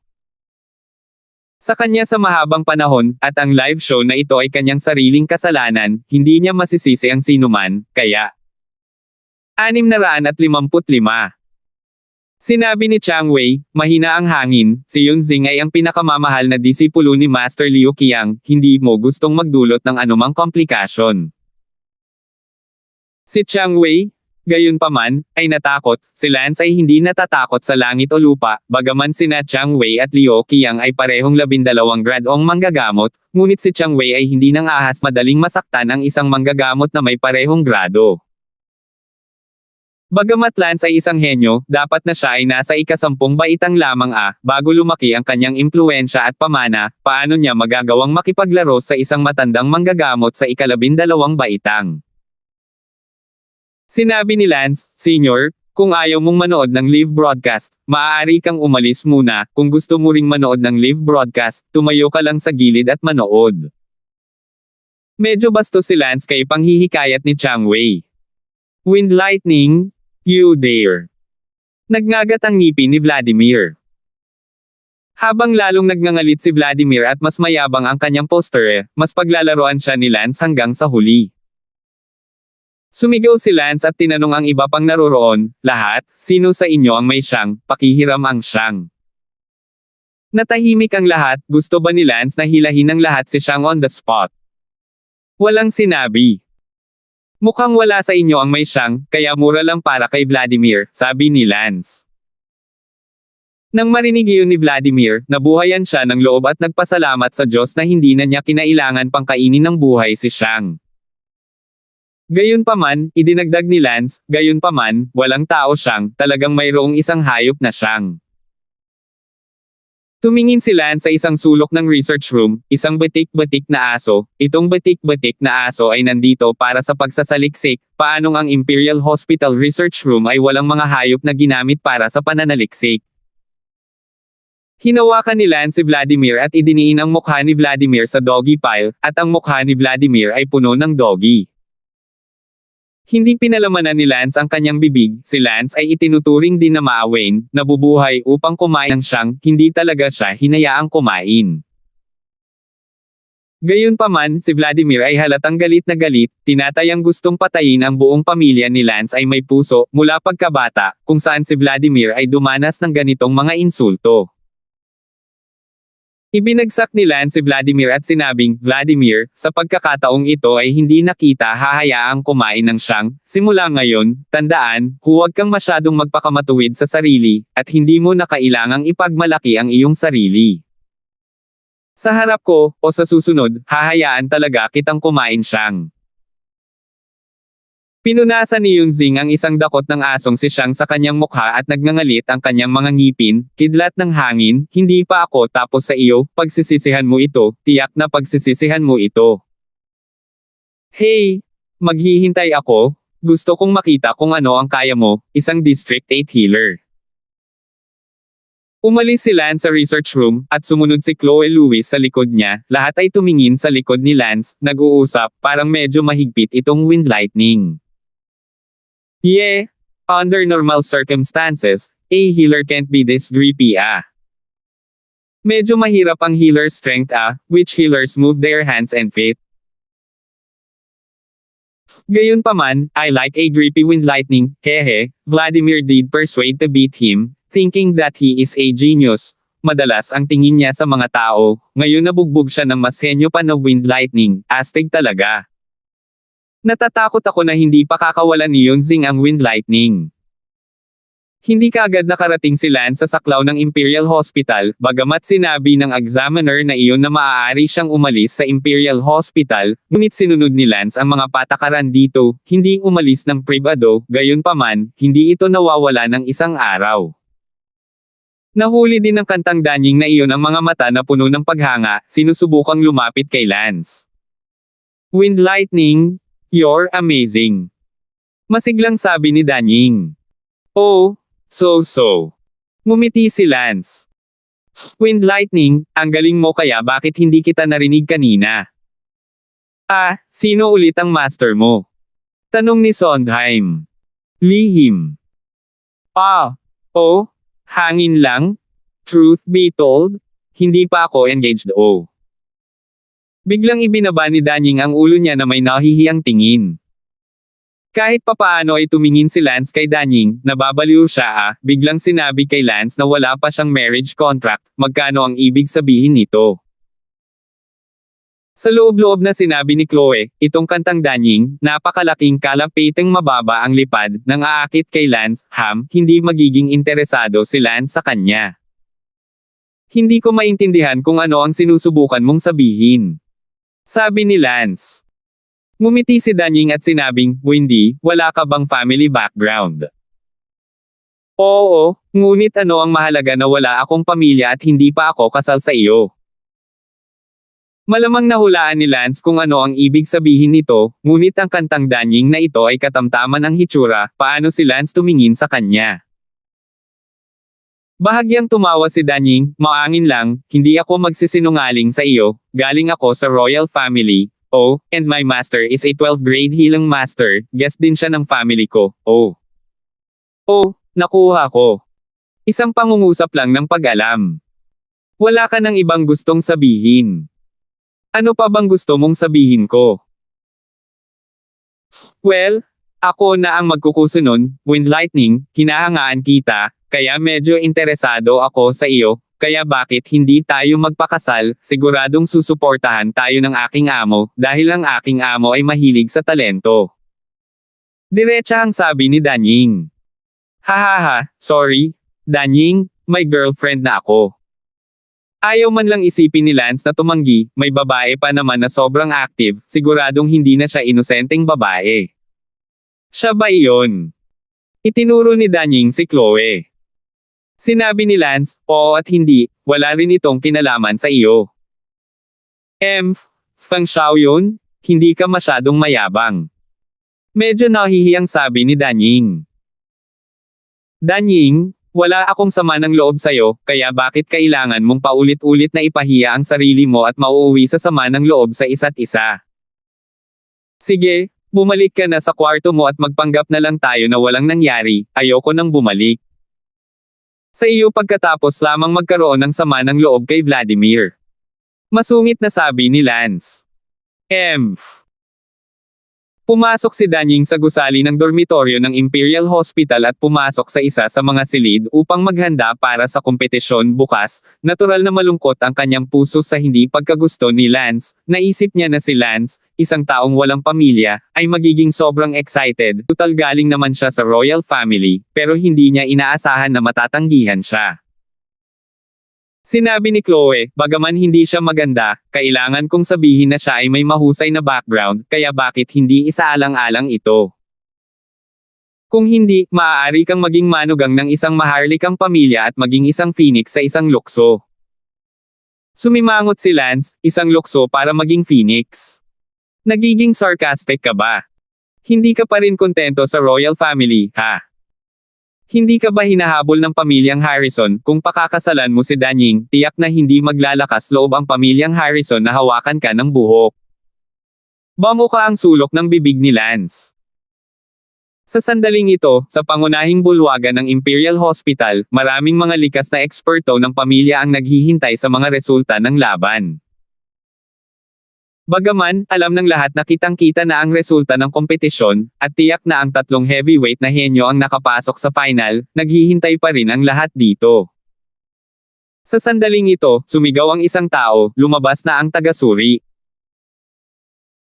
S1: Sa kanya sa mahabang panahon, at ang live show na ito ay kanyang sariling kasalanan, hindi niya masisisi ang sinuman, kaya 655. Sinabi ni Chang Wei, mahina ang hangin, si Yunjing ay ang pinakamamahal na disipulo ni Master Liu Qiang, hindi mo gustong magdulot ng anumang komplikasyon. Si Chang Wei, gayunpaman, ay natakot, si Lance ay hindi natatakot sa langit o lupa, bagaman sina Chang Wei at Liu Qiang ay parehong 12 gradong manggagamot, ngunit si Chang Wei ay hindi nang ahas madaling masaktan ang isang manggagamot na may parehong grado. Bagamat Lance ay isang henyo, dapat na siya ay nasa 10 baitang lamang bago lumaki ang kanyang impluwensya at pamana, paano niya magagawang makipaglaro sa isang matandang manggagamot sa 12 baitang. Sinabi ni Lance, Senior, kung ayaw mong manood ng live broadcast, maaari kang umalis muna, kung gusto mo ring manood ng live broadcast, tumayo ka lang sa gilid at manood. Medyo bastos si Lance kay panghihikayat ni Chang Wei. Wind lightning, you dare. Nagngagat ang ngipin ni Vladimir. Habang lalong nagngangalit si Vladimir at mas mayabang ang kanyang poster, mas paglalaroan siya ni Lance hanggang sa huli. Sumigaw si Lance at tinanong ang iba pang naroroon, lahat, sino sa inyo ang may siyang, pakihiram ang siyang. Natahimik ang lahat, gusto ba ni Lance na hilahin ng lahat si siyang on the spot? Walang sinabi. Mukhang wala sa inyo ang may siyang, kaya mura lang para kay Vladimir, sabi ni Lance. Nang marinig iyon ni Vladimir, nabuhayan siya ng loob at nagpasalamat sa Diyos na hindi na niya kinailangan pang kainin ng buhay si siyang. Gayunpaman, idinagdag ni Lance, gayunpaman, walang tao siyang, talagang mayroong isang hayop na siyang. Tumingin si Lance sa isang sulok ng research room, isang batik-batik na aso, itong batik-batik na aso ay nandito para sa pagsasaliksik, paanong ang Imperial Hospital Research Room ay walang mga hayop na ginamit para sa pananaliksik. Hinawakan ni Lance si Vladimir at idiniin ang mukha ni Vladimir sa doggy pile, at ang mukha ni Vladimir ay puno ng doggy. Hindi pinalamanan ni Lance ang kanyang bibig, si Lance ay itinuturing din na maawain, nabubuhay upang kumain ng siyang, hindi talaga siya hinayaang kumain. Gayunpaman, si Vladimir ay halatang galit na galit, tinatayang gustong patayin ang buong pamilya ni Lance ay may puso, mula pagkabata, kung saan si Vladimir ay dumanas ng ganitong mga insulto. Ibinagsak ni Lance si Vladimir at sinabing, Vladimir, sa pagkakataong ito ay hindi na kita hahayaang kumain ng siyang, simula ngayon, tandaan, huwag kang masyadong magpakamatuwid sa sarili, at hindi mo na kailangang ipagmalaki ang iyong sarili. Sa harap ko, o sa susunod, hahayaan talaga kitang kumain siyang. Pinunasan ni Yunzing ang isang dakot ng asong si Xiang sa kanyang mukha at nagngangalit ang kanyang mga ngipin, kidlat ng hangin, hindi pa ako tapos sa iyo, pagsisisihan mo ito, tiyak na pagsisisihan mo ito. Hey! Maghihintay ako, gusto kong makita kung ano ang kaya mo, isang District 8 healer. Umalis si Lance sa research room, at sumunod si Chloe Lewis sa likod niya, lahat ay tumingin sa likod ni Lance, nag-uusap, parang medyo mahigpit itong wind lightning. Yeah, under normal circumstances, a healer can't be this drippy Medyo mahirap ang healer strength which healers move their hands and feet. Gayunpaman, I like a drippy wind lightning, hehe, Vladimir did persuade to beat him, thinking that he is a genius. Madalas ang tingin niya sa mga tao, ngayon nabugbog siya ng mas henyo pa na wind lightning, astig talaga. Natatakot ako na hindi pa kakawalan ni Yunzing ang wind lightning. Hindi kaagad nakarating si Lance sa saklaw ng Imperial Hospital, bagamat sinabi ng examiner na iyon na maaari siyang umalis sa Imperial Hospital, ngunit sinunod ni Lance ang mga patakaran dito, hindi umalis ng pribado, gayunpaman, hindi ito nawawala ng isang araw. Nahuli din ng kantang danying na iyon ang mga mata na puno ng paghanga, sinusubukang lumapit kay Lance. Wind lightning, you're amazing. Masiglang sabi ni Danying. Oh, so. Ngumiti si Lance. Wind lightning, ang galing mo kaya bakit hindi kita narinig kanina? Sino ulit ang master mo? Tanong ni Sondheim. Lihim. Hangin lang? Truth be told, hindi pa ako engaged Biglang ibinaba ni Danying ang ulo niya na may nahihiyang tingin. Kahit papaano ay tumingin si Lance kay Danying, nababaliw siya biglang sinabi kay Lance na wala pa siyang marriage contract, magkano ang ibig sabihin nito? Sa loob-loob na sinabi ni Chloe, itong kantang Danying, napakalaking kalapiteng mababa ang lipad, nang aakit kay Lance, hindi magiging interesado si Lance sa kanya. Hindi ko maintindihan kung ano ang sinusubukan mong sabihin. Sabi ni Lance. Ngumiti si Danying at sinabing, Wendy, wala ka bang family background? Oo, ngunit ano ang mahalaga na wala akong pamilya at hindi pa ako kasal sa iyo? Malamang nahulaan ni Lance kung ano ang ibig sabihin nito, ngunit ang kantang Danying na ito ay katamtaman ang hitsura, paano si Lance tumingin sa kanya. Bahagyang tumawa si Danying, maangin lang, hindi ako magsisinungaling sa iyo, galing ako sa royal family, and my master is a 12th grade healing master, guest din siya ng family ko, nakuha ko. Isang pangungusap lang ng pag-alam. Wala ka ng ibang gustong sabihin. Ano pa bang gusto mong sabihin ko? Well, ako na ang magkukusunon, wind lightning, hinahangaan kita, kaya medyo interesado ako sa iyo, kaya bakit hindi tayo magpakasal, siguradong susuportahan tayo ng aking amo, dahil ang aking amo ay mahilig sa talento. Diretsahang sabi ni Danying. Hahaha, sorry, Danying, may girlfriend na ako. Ayaw man lang isipin ni Lance na tumanggi, may babae pa naman na sobrang active, siguradong hindi na siya inosenteng babae. Siya ba iyon? Itinuro ni Danying si Chloe. Sinabi ni Lance, oo at hindi, wala rin itong kinalaman sa iyo. Fang Xiao yun? Hindi ka masyadong mayabang. Medyo nahihiyang sabi ni Danying. Danying, wala akong sama ng loob sa'yo, kaya bakit kailangan mong paulit-ulit na ipahiya ang sarili mo at mauuwi sa sama ng loob sa isa't isa? Sige, bumalik ka na sa kwarto mo at magpanggap na lang tayo na walang nangyari, ayoko nang bumalik. Sa iyo pagkatapos lamang magkaroon ng sama ng loob kay Vladimir. Masungit na sabi ni Lance. Pumasok si Danying sa gusali ng dormitoryo ng Imperial Hospital at pumasok sa isa sa mga silid upang maghanda para sa kompetisyon bukas. Natural na malungkot ang kanyang puso sa hindi pagkagusto ni Lance. Naisip niya na si Lance, isang taong walang pamilya, ay magiging sobrang excited. Tutal galing naman siya sa royal family, pero hindi niya inaasahan na matatanggihan siya. Sinabi ni Chloe, bagaman hindi siya maganda, kailangan kong sabihin na siya ay may mahusay na background, kaya bakit hindi isaalang-alang ito? Kung hindi, maaari kang maging manugang ng isang maharlikang pamilya at maging isang phoenix sa isang lukso. Sumimangot si Lance, isang lukso para maging phoenix. Nagiging sarcastic ka ba? Hindi ka pa rin kontento sa royal family, ha? Hindi ka ba hinahabol ng pamilyang Harrison? Kung pakakasalan mo si Danying, tiyak na hindi maglalakas loob ang pamilyang Harrison na hawakan ka ng buhok. Bamuka ang sulok ng bibig ni Lance. Sa sandaling ito, sa pangunahing bulwagan ng Imperial Hospital, maraming mga likas na eksperto ng pamilya ang naghihintay sa mga resulta ng laban. Bagaman, alam ng lahat na kitang-kita na ang resulta ng kompetisyon, at tiyak na ang tatlong heavyweight na henyo ang nakapasok sa final, naghihintay pa rin ang lahat dito. Sa sandaling ito, sumigaw ang isang tao, lumabas na ang taga-suri.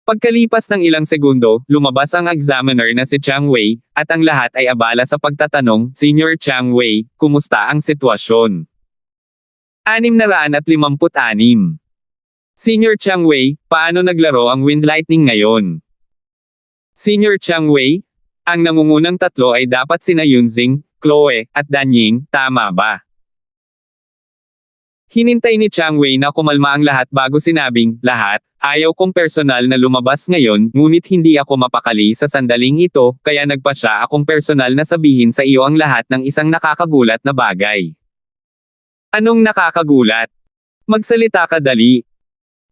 S1: Pagkalipas ng ilang segundo, lumabas ang examiner na si Chang Wei, at ang lahat ay abala sa pagtatanong, Senior Chang Wei, kumusta ang sitwasyon? 656. Senior Chang Wei, paano naglaro ang Wind Lightning ngayon? Senior Chang Wei, ang nangungunang tatlo ay dapat sina Yunxing, Chloe, at Danying, tama ba? Hinintay ni Chang Wei na kumalma ang lahat bago sinabing, lahat, ayaw kong personal na lumabas ngayon, ngunit hindi ako mapakali sa sandaling ito, kaya nagpasya akong personal na sabihin sa iyo ang lahat ng isang nakakagulat na bagay. Anong nakakagulat? Magsalita ka dali.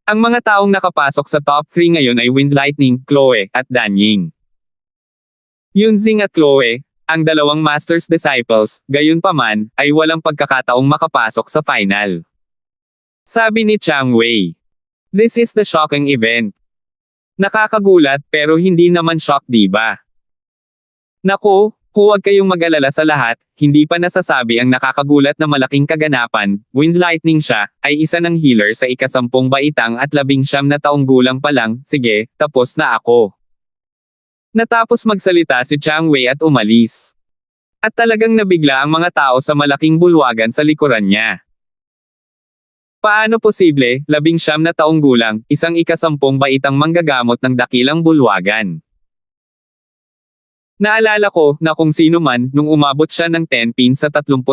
S1: Ang mga taong nakapasok sa top 3 ngayon ay Wind Lightning, Chloe, at Danying. Yunxing at Chloe, ang dalawang Master's Disciples, gayunpaman, ay walang pagkakataong makapasok sa final. Sabi ni Chang Wei. This is the shocking event. Nakakagulat pero hindi naman shock, diba? Naku, huwag kayong mag-alala sa lahat, hindi pa nasasabi ang nakakagulat na malaking kaganapan, Wind Lightning siya, ay isa ng healer sa 10 baitang at 19 na taong gulang pa lang, sige, tapos na ako. Natapos magsalita si Chang Wei at umalis. At talagang nabigla ang mga tao sa malaking bulwagan sa likuran niya. Paano posible, 19 na taong gulang, isang 10 baitang manggagamot ng dakilang bulwagan? Naalala ko, na kung sino man, nung umabot siya ng 10 pin sa 32,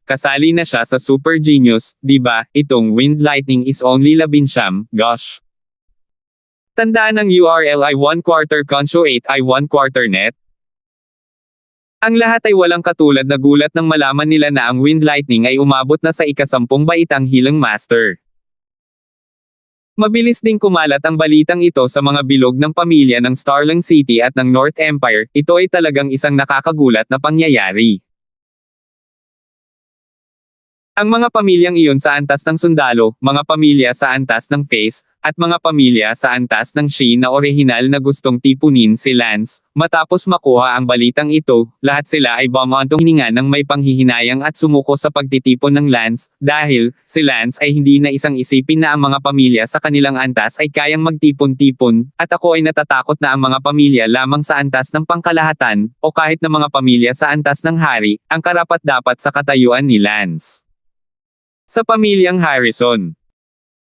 S1: kasali na siya sa Super Genius, diba, itong Wind Lightning is only 19, gosh. Tandaan ng URL ay 1/4 Consho 8 ay 1/4 net. Ang lahat ay walang katulad na gulat nang malaman nila na ang Wind Lightning ay umabot na sa 10 baitang Healing Master. Mabilis ding kumalat ang balitang ito sa mga bilog ng pamilya ng Starling City at ng North Empire, ito ay talagang isang nakakagulat na pangyayari. Ang mga pamilyang iyon sa antas ng sundalo, mga pamilya sa antas ng Face, at mga pamilya sa antas ng Shi na orihinal na gustong tipunin si Lance, matapos makuha ang balitang ito, lahat sila ay bumantong hininga ng may panghihinayang at sumuko sa pagtitipon ng Lance, dahil, si Lance ay hindi na isang isipin na ang mga pamilya sa kanilang antas ay kayang magtipon-tipon, at ako ay natatakot na ang mga pamilya lamang sa antas ng pangkalahatan, o kahit na mga pamilya sa antas ng hari, ang karapat-dapat sa katayuan ni Lance. Sa pamilyang Harrison.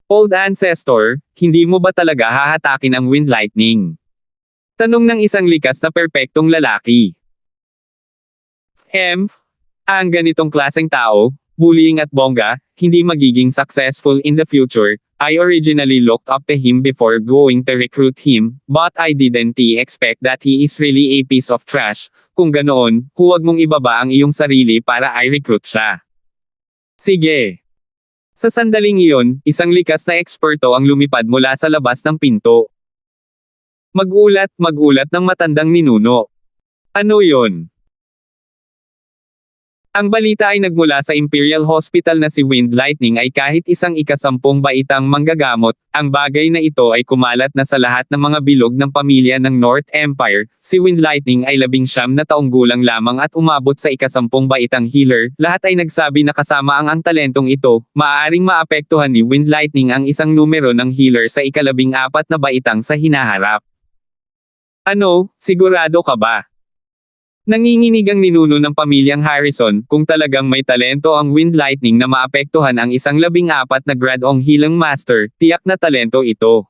S1: Old Ancestor, hindi mo ba talaga hahatakin ang Wind Lightning? Tanong ng isang likas na perpektong lalaki. Ang ganitong klaseng tao, bullying at bongga, hindi magiging successful in the future. I originally looked up to him before going to recruit him, but I didn't expect that he is really a piece of trash. Kung ganoon, huwag mong ibaba ang iyong sarili para i-recruit siya. Sige. Sa sandaling iyon, isang likas na eksperto ang lumipad mula sa labas ng pinto. Magulat ng matandang ninuno. Ano yon? Ang balita ay nagmula sa Imperial Hospital na si Wind Lightning ay kahit isang 10 baitang manggagamot, ang bagay na ito ay kumalat na sa lahat ng mga bilog ng pamilya ng North Empire, si Wind Lightning ay 19 na taong gulang lamang at umabot sa 10 baitang healer, lahat ay nagsabi na kasama ang talentong ito, maaaring maapektuhan ni Wind Lightning ang isang numero ng healer sa 14 na baitang sa hinaharap. Ano, sigurado ka ba? Nanginginig ang ninuno ng pamilyang Harrison, kung talagang may talento ang Wind Lightning na maapektuhan ang isang 14 na grade-ong Healing Master, tiyak na talento ito.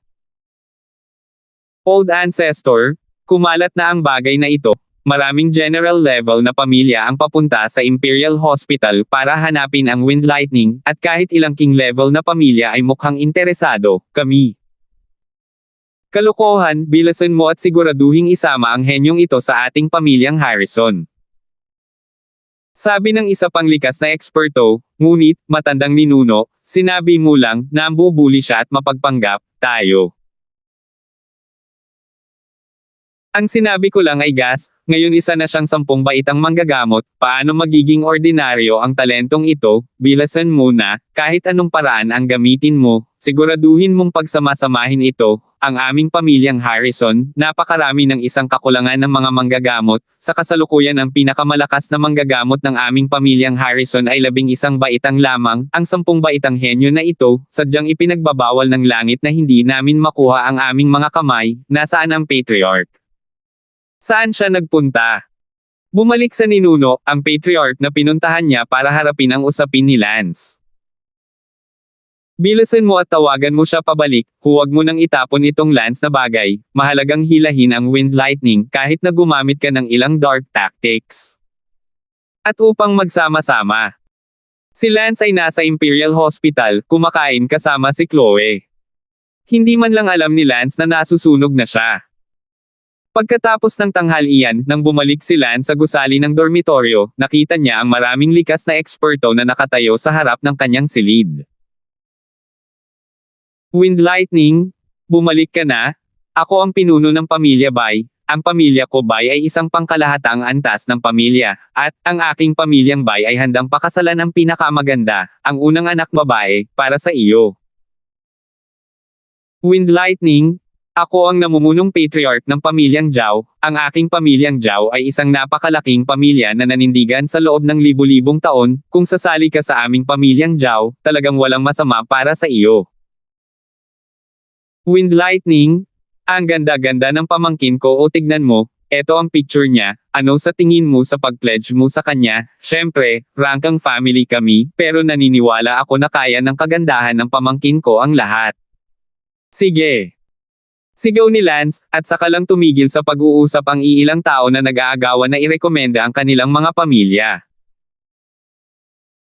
S1: Old Ancestor, kumalat na ang bagay na ito, maraming general level na pamilya ang papunta sa Imperial Hospital para hanapin ang Wind Lightning, at kahit ilang king level na pamilya ay mukhang interesado, kami. Kalokohan, bilasan mo at siguraduhing isama ang henyong ito sa ating pamilyang Harrison. Sabi ng isa pang likas na eksperto, ngunit, matandang ninuno, sinabi mo lang, na ambubuli siya at mapagpanggap, tayo. Ang sinabi ko lang ay gas, ngayon isa na siyang 10 baitang manggagamot, paano magiging ordinaryo ang talentong ito, bilasan mo na, kahit anong paraan ang gamitin mo, siguraduhin mong pagsamasamahin ito, ang aming pamilyang Harrison, napakarami ng isang kakulangan ng mga manggagamot, sa kasalukuyan ang pinakamalakas na manggagamot ng aming pamilyang Harrison ay 11 baitang lamang, ang 10 baitang henyo na ito, sadyang ipinagbabawal ng langit na hindi namin makuha ang aming mga kamay, nasaan ang Patriarch? Saan siya nagpunta? Bumalik sa ninuno, ang Patriarch na pinuntahan niya para harapin ang usapin ni Lance. Bilasan mo at tawagan mo siya pabalik, huwag mo nang itapon itong Lance na bagay, mahalagang hilahin ang Wind Lightning kahit na gumamit ka ng ilang dark tactics. At upang magsama-sama. Si Lance ay nasa Imperial Hospital, kumakain kasama si Chloe. Hindi man lang alam ni Lance na nasusunog na siya. Pagkatapos ng tanghalian, nang bumalik si Lance sa gusali ng dormitoryo, nakita niya ang maraming likas na eksperto na nakatayo sa harap ng kanyang silid. Wind Lightning, bumalik ka na? Ako ang pinuno ng pamilya Bay. Ang pamilya ko Bay ay isang pangkalahatang antas ng pamilya, at ang aking pamilyang Bay ay handang pakasalan ng pinakamaganda, ang unang anak babae, para sa iyo. Wind Lightning, ako ang namumunong patriarch ng pamilyang Zhao, ang aking pamilyang Zhao ay isang napakalaking pamilya na nanindigan sa loob ng libu-libong taon, kung sasali ka sa aming pamilyang Zhao, talagang walang masama para sa iyo. Wind Lightning, ang ganda-ganda ng pamangkin ko o tignan mo, eto ang picture niya, ano sa tingin mo sa pag-pledge mo sa kanya? Syempre, rangkang family kami, pero naniniwala ako na kaya ng kagandahan ng pamangkin ko ang lahat. Sige. Sigaw ni Lance, at saka lang tumigil sa pag-uusap ang iilang tao na nag-aagawan na irekomenda ang kanilang mga pamilya.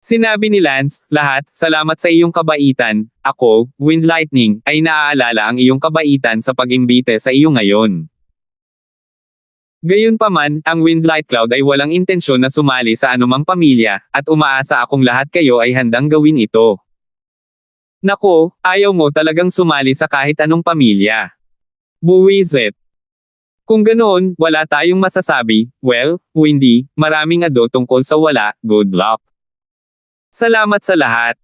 S1: Sinabi ni Lance, lahat, salamat sa iyong kabaitan, ako, Wind Lightning, ay naaalala ang iyong kabaitan sa pag-imbite sa iyo ngayon. Gayunpaman, ang Wind Light Cloud ay walang intensyon na sumali sa anumang pamilya, at umaasa akong lahat kayo ay handang gawin ito. Nako, ayaw mo talagang sumali sa kahit anong pamilya. Buwisit. Kung ganoon, wala tayong masasabi, well, Windy, maraming ado tungkol sa wala, good luck. Salamat sa lahat.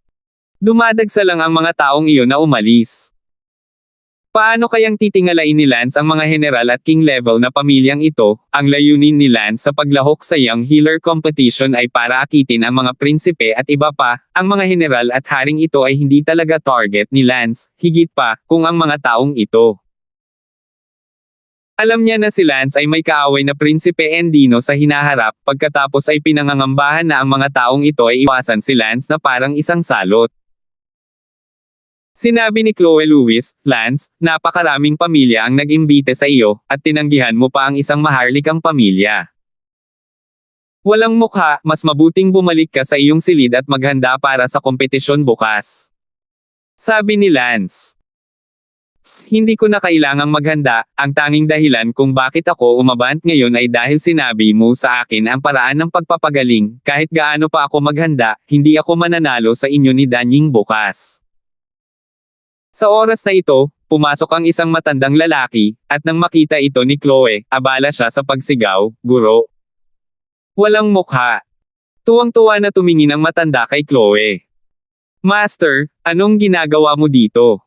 S1: Dumadagsa lang ang mga taong iyon na umalis. Paano kayang titingalain ni Lance ang mga general at king level na pamilyang ito? Ang layunin ni Lance sa paglahok sa Young Healer Competition ay para akitin ang mga prinsipe at iba pa, ang mga general at haring ito ay hindi talaga target ni Lance, higit pa, kung ang mga taong ito. Alam niya na si Lance ay may kaaway na Prinsipe Endino sa hinaharap, pagkatapos ay pinangangambahan na ang mga taong ito ay iwasan si Lance na parang isang salot. Sinabi ni Chloe Lewis, Lance, napakaraming pamilya ang nag-imbite sa iyo, at tinanggihan mo pa ang isang maharlikang pamilya. Walang mukha, mas mabuting bumalik ka sa iyong silid at maghanda para sa kompetisyon bukas. Sabi ni Lance. Hindi ko na kailangang maghanda, ang tanging dahilan kung bakit ako umabant ngayon ay dahil sinabi mo sa akin ang paraan ng pagpapagaling, kahit gaano pa ako maghanda, hindi ako mananalo sa inyo ni Danying bukas. Sa oras na ito, pumasok ang isang matandang lalaki, at nang makita ito ni Chloe, abala siya sa pagsigaw, guro. Walang mukha. Tuwang-tuwa na tumingin ang matanda kay Chloe. Master, anong ginagawa mo dito?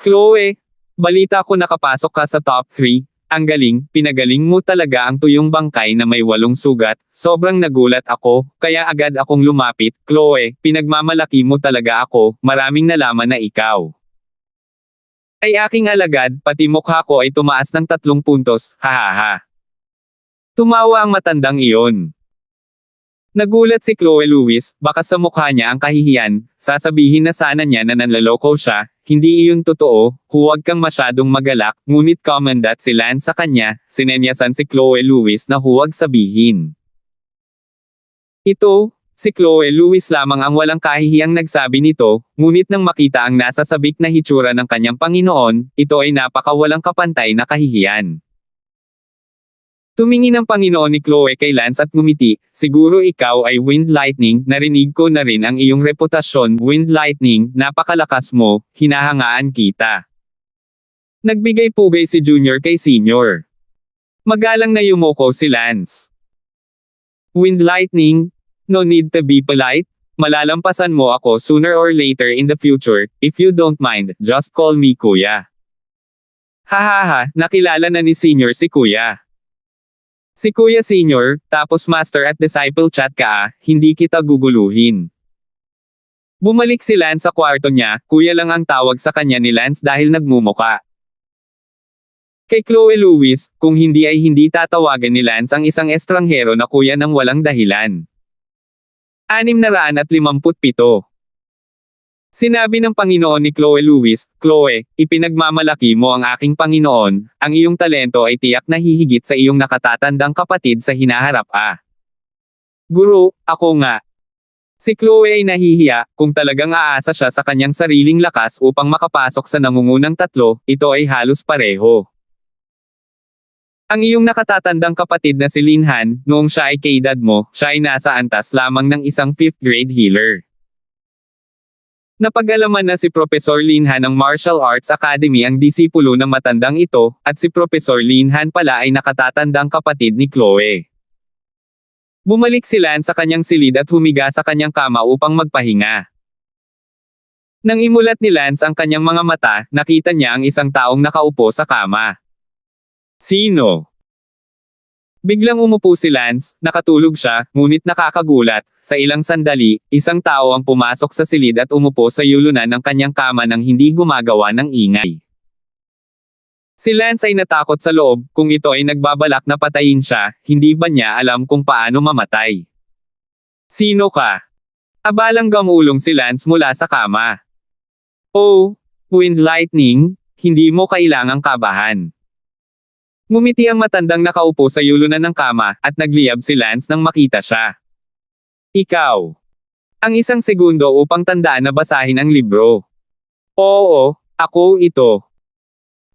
S1: Chloe, balita ko nakapasok ka sa top 3, ang galing, pinagaling mo talaga ang tuyong bangkay na may 8 sugat, sobrang nagulat ako, kaya agad akong lumapit, Chloe, pinagmamalaki mo talaga ako, maraming nalaman na ikaw. Ay aking alagad, pati mukha ko ay tumaas ng 3 puntos, hahaha. Tumawa ang matandang iyon. Nagulat si Chloe Lewis, baka sa mukha niya ang kahihiyan, sasabihin na sana niya na nanloloko siya, hindi iyon totoo, huwag kang masyadong magalak, ngunit komandat si Lance sa kanya, sinenyasan si Chloe Lewis na huwag sabihin. Ito, si Chloe Lewis lamang ang walang kahihiyang nagsabi nito, ngunit nang makita ang nasa sabik na hitsura ng kanyang Panginoon, ito ay napakawalang kapantay na kahihiyan. Tumingin ang Panginoon ni Chloe kay Lance at ngumiti, siguro ikaw ay Wind Lightning, narinig ko na rin ang iyong reputasyon, Wind Lightning, napakalakas mo, hinahangaan kita. Nagbigay pugay si Junior kay Senior. Magalang na yumoko si Lance. Wind Lightning, no need to be polite, malalampasan mo ako sooner or later in the future, if you don't mind, just call me Kuya. Hahaha, nakilala na ni Senior si Kuya. Si Kuya Senior, tapos master at disciple chat ka hindi kita guguluhin. Bumalik si Lance sa kwarto niya, Kuya lang ang tawag sa kanya ni Lance dahil nagmumuka. Kay Chloe Lewis, kung hindi ay hindi tatawagan ni Lance ang isang estranghero na kuya ng walang dahilan. 657. Sinabi ng Panginoon ni Chloe Lewis, Chloe, ipinagmamalaki mo ang aking Panginoon, ang iyong talento ay tiyak na hihigit sa iyong nakatatandang kapatid sa hinaharap Guro, ako nga. Si Chloe ay nahihiya, kung talagang aasa siya sa kanyang sariling lakas upang makapasok sa nangungunang tatlo, ito ay halos pareho. Ang iyong nakatatandang kapatid na si Linhan, noong siya ay kaedad mo, siya ay nasa antas lamang ng isang 5th grade healer. Napag-alaman na si Professor Linhan ng Martial Arts Academy ang disipulo ng matandang ito, at si Professor Linhan pala ay nakatatandang kapatid ni Chloe. Bumalik si Lance sa kanyang silid at humiga sa kanyang kama upang magpahinga. Nang imulat ni Lance ang kanyang mga mata, nakita niya ang isang taong nakaupo sa kama. Sino? Biglang umupo si Lance, nakatulog siya, ngunit nakakagulat, sa ilang sandali, isang tao ang pumasok sa silid at umupo sa yulunan ng kanyang kama nang hindi gumagawa ng ingay. Si Lance ay natakot sa loob, kung ito ay nagbabalak na patayin siya, hindi ba niya alam kung paano mamatay? Sino ka? Abalang gamulong si Lance mula sa kama. Oh, Wind Lightning, hindi mo kailangang kabahan. Ngumiti ang matandang nakaupo sa yulunan ng kama, at nagliyab si Lance nang makita siya. Ikaw. Ang isang segundo upang tandaan na basahin ang libro. Oo, ako ito.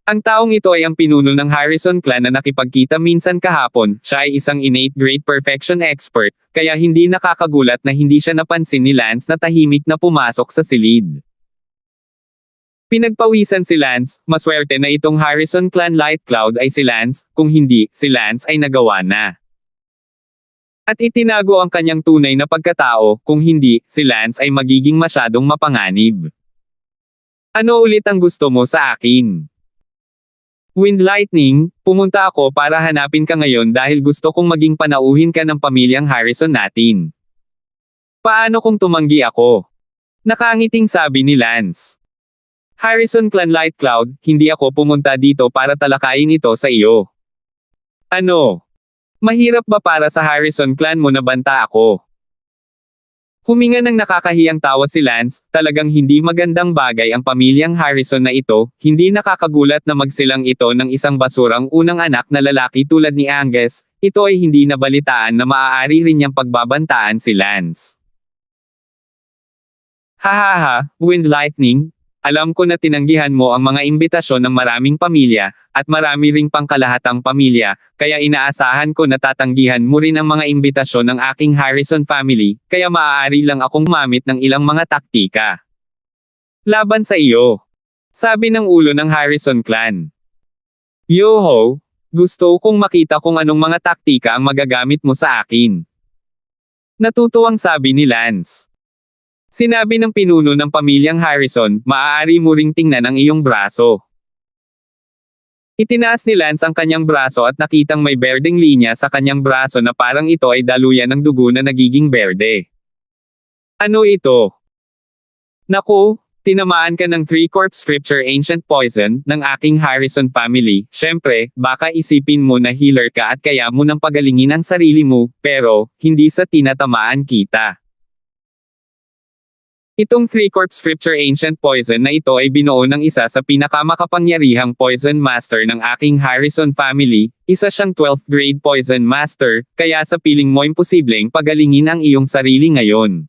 S1: Ang taong ito ay ang pinuno ng Harrison clan na nakipagkita minsan kahapon, siya ay isang innate great perfection expert, kaya hindi nakakagulat na hindi siya napansin ni Lance na tahimik na pumasok sa silid. Pinagpawisan si Lance, maswerte na itong Harrison clan Light Cloud ay si Lance, kung hindi, si Lance ay nagawa na. At itinago ang kanyang tunay na pagkatao, kung hindi, si Lance ay magiging masyadong mapanganib. Ano ulit ang gusto mo sa akin? Wind Lightning, pumunta ako para hanapin ka ngayon dahil gusto kong maging panauhin ka ng pamilyang Harrison natin. Paano kung tumanggi ako? Nakangiting sabi ni Lance. Harrison clan Light Cloud, hindi ako pumunta dito para talakayin ito sa iyo. Ano? Mahirap ba para sa Harrison clan mo na banta ako? Huminga ng nakakahiyang tawa si Lance, talagang hindi magandang bagay ang pamilyang Harrison na ito, hindi nakakagulat na magsilang ito ng isang basurang unang anak na lalaki tulad ni Angus, ito ay hindi nabalitaan na maaari rin niyang pagbabantaan si Lance. Hahaha, Wind Lightning, alam ko na tinanggihan mo ang mga imbitasyon ng maraming pamilya, at marami ring pangkalahatang pamilya, kaya inaasahan ko na tatanggihan mo rin ang mga imbitasyon ng aking Harrison family, kaya maaari lang akong gumamit ng ilang mga taktika. Laban sa iyo. Sabi ng ulo ng Harrison clan. Yoho, gusto kong makita kung anong mga taktika ang magagamit mo sa akin. Natutuwang sabi ni Lance. Sinabi ng pinuno ng pamilyang Harrison, maaari mo ring tingnan ang iyong braso. Itinaas ni Lance ang kanyang braso at nakitang may berdeng linya sa kanyang braso na parang ito ay daluyan ng dugo na nagiging berde. Ano ito? Naku, Tinamaan ka ng 3-Corp Scripture Ancient Poison ng aking Harrison family. Syempre, baka isipin mo na healer ka at kaya mo nang pagalingin ang sarili mo, pero, hindi sa tinatamaan kita. Itong 3-Corp Scripture Ancient Poison na ito ay binuo ng isa sa pinakamakapangyarihang Poison Master ng aking Harrison family, isa siyang 12th grade Poison Master, kaya sa piling mo imposibleng pagalingin ang iyong sarili ngayon.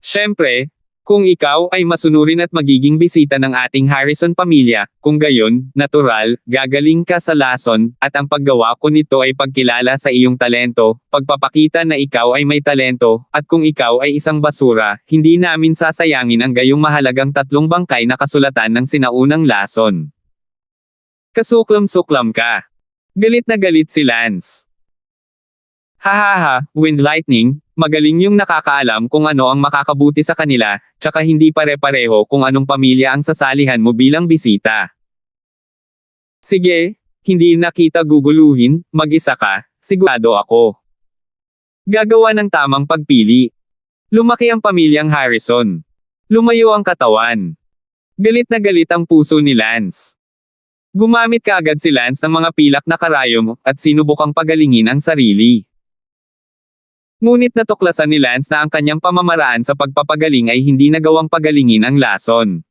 S1: Syempre, kung ikaw ay masunurin at magiging bisita ng ating Harrison pamilya, kung gayon, natural, gagaling ka sa lason, at ang paggawa ko nito ay pagkilala sa iyong talento, pagpapakita na ikaw ay may talento, at kung ikaw ay isang basura, hindi namin sasayangin ang gayong mahalagang 3 bangkay na kasulatan ng sinaunang lason. Kasuklam-suklam ka. Galit na galit si Lance. Hahaha, Wind Lightning, magaling yung nakakaalam kung ano ang makakabuti sa kanila, tsaka hindi pare-pareho kung anong pamilya ang sasalihan mo bilang bisita. Sige, hindi na kita guguluhin, mag-isa ka, sigurado ako. Gagawa ng tamang pagpili. Lumaki ang pamilyang Harrison. Lumayo ang katawan. Galit na galit ang puso ni Lance. Gumamit kaagad si Lance ng mga pilak na karayom, at sinubukang pagalingin ang sarili. Ngunit natuklasan ni Lance na ang kanyang pamamaraan sa pagpapagaling ay hindi nagawang pagalingin ang lason.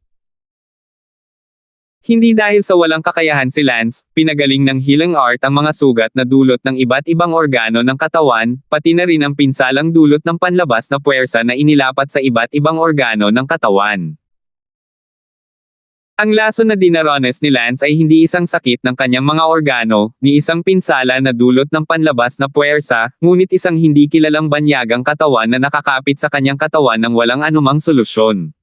S1: Hindi dahil sa walang kakayahan si Lance, pinagaling ng healing art ang mga sugat na dulot ng iba't ibang organo ng katawan, pati na rin ang pinsalang dulot ng panlabas na puwersa na inilapat sa iba't ibang organo ng katawan. Ang lason na dinarones ni Lance ay hindi isang sakit ng kanyang mga organo, ni isang pinsala na dulot ng panlabas na puwersa, ngunit isang hindi kilalang banyagang katawan na nakakapit sa kanyang katawan ng walang anumang solusyon.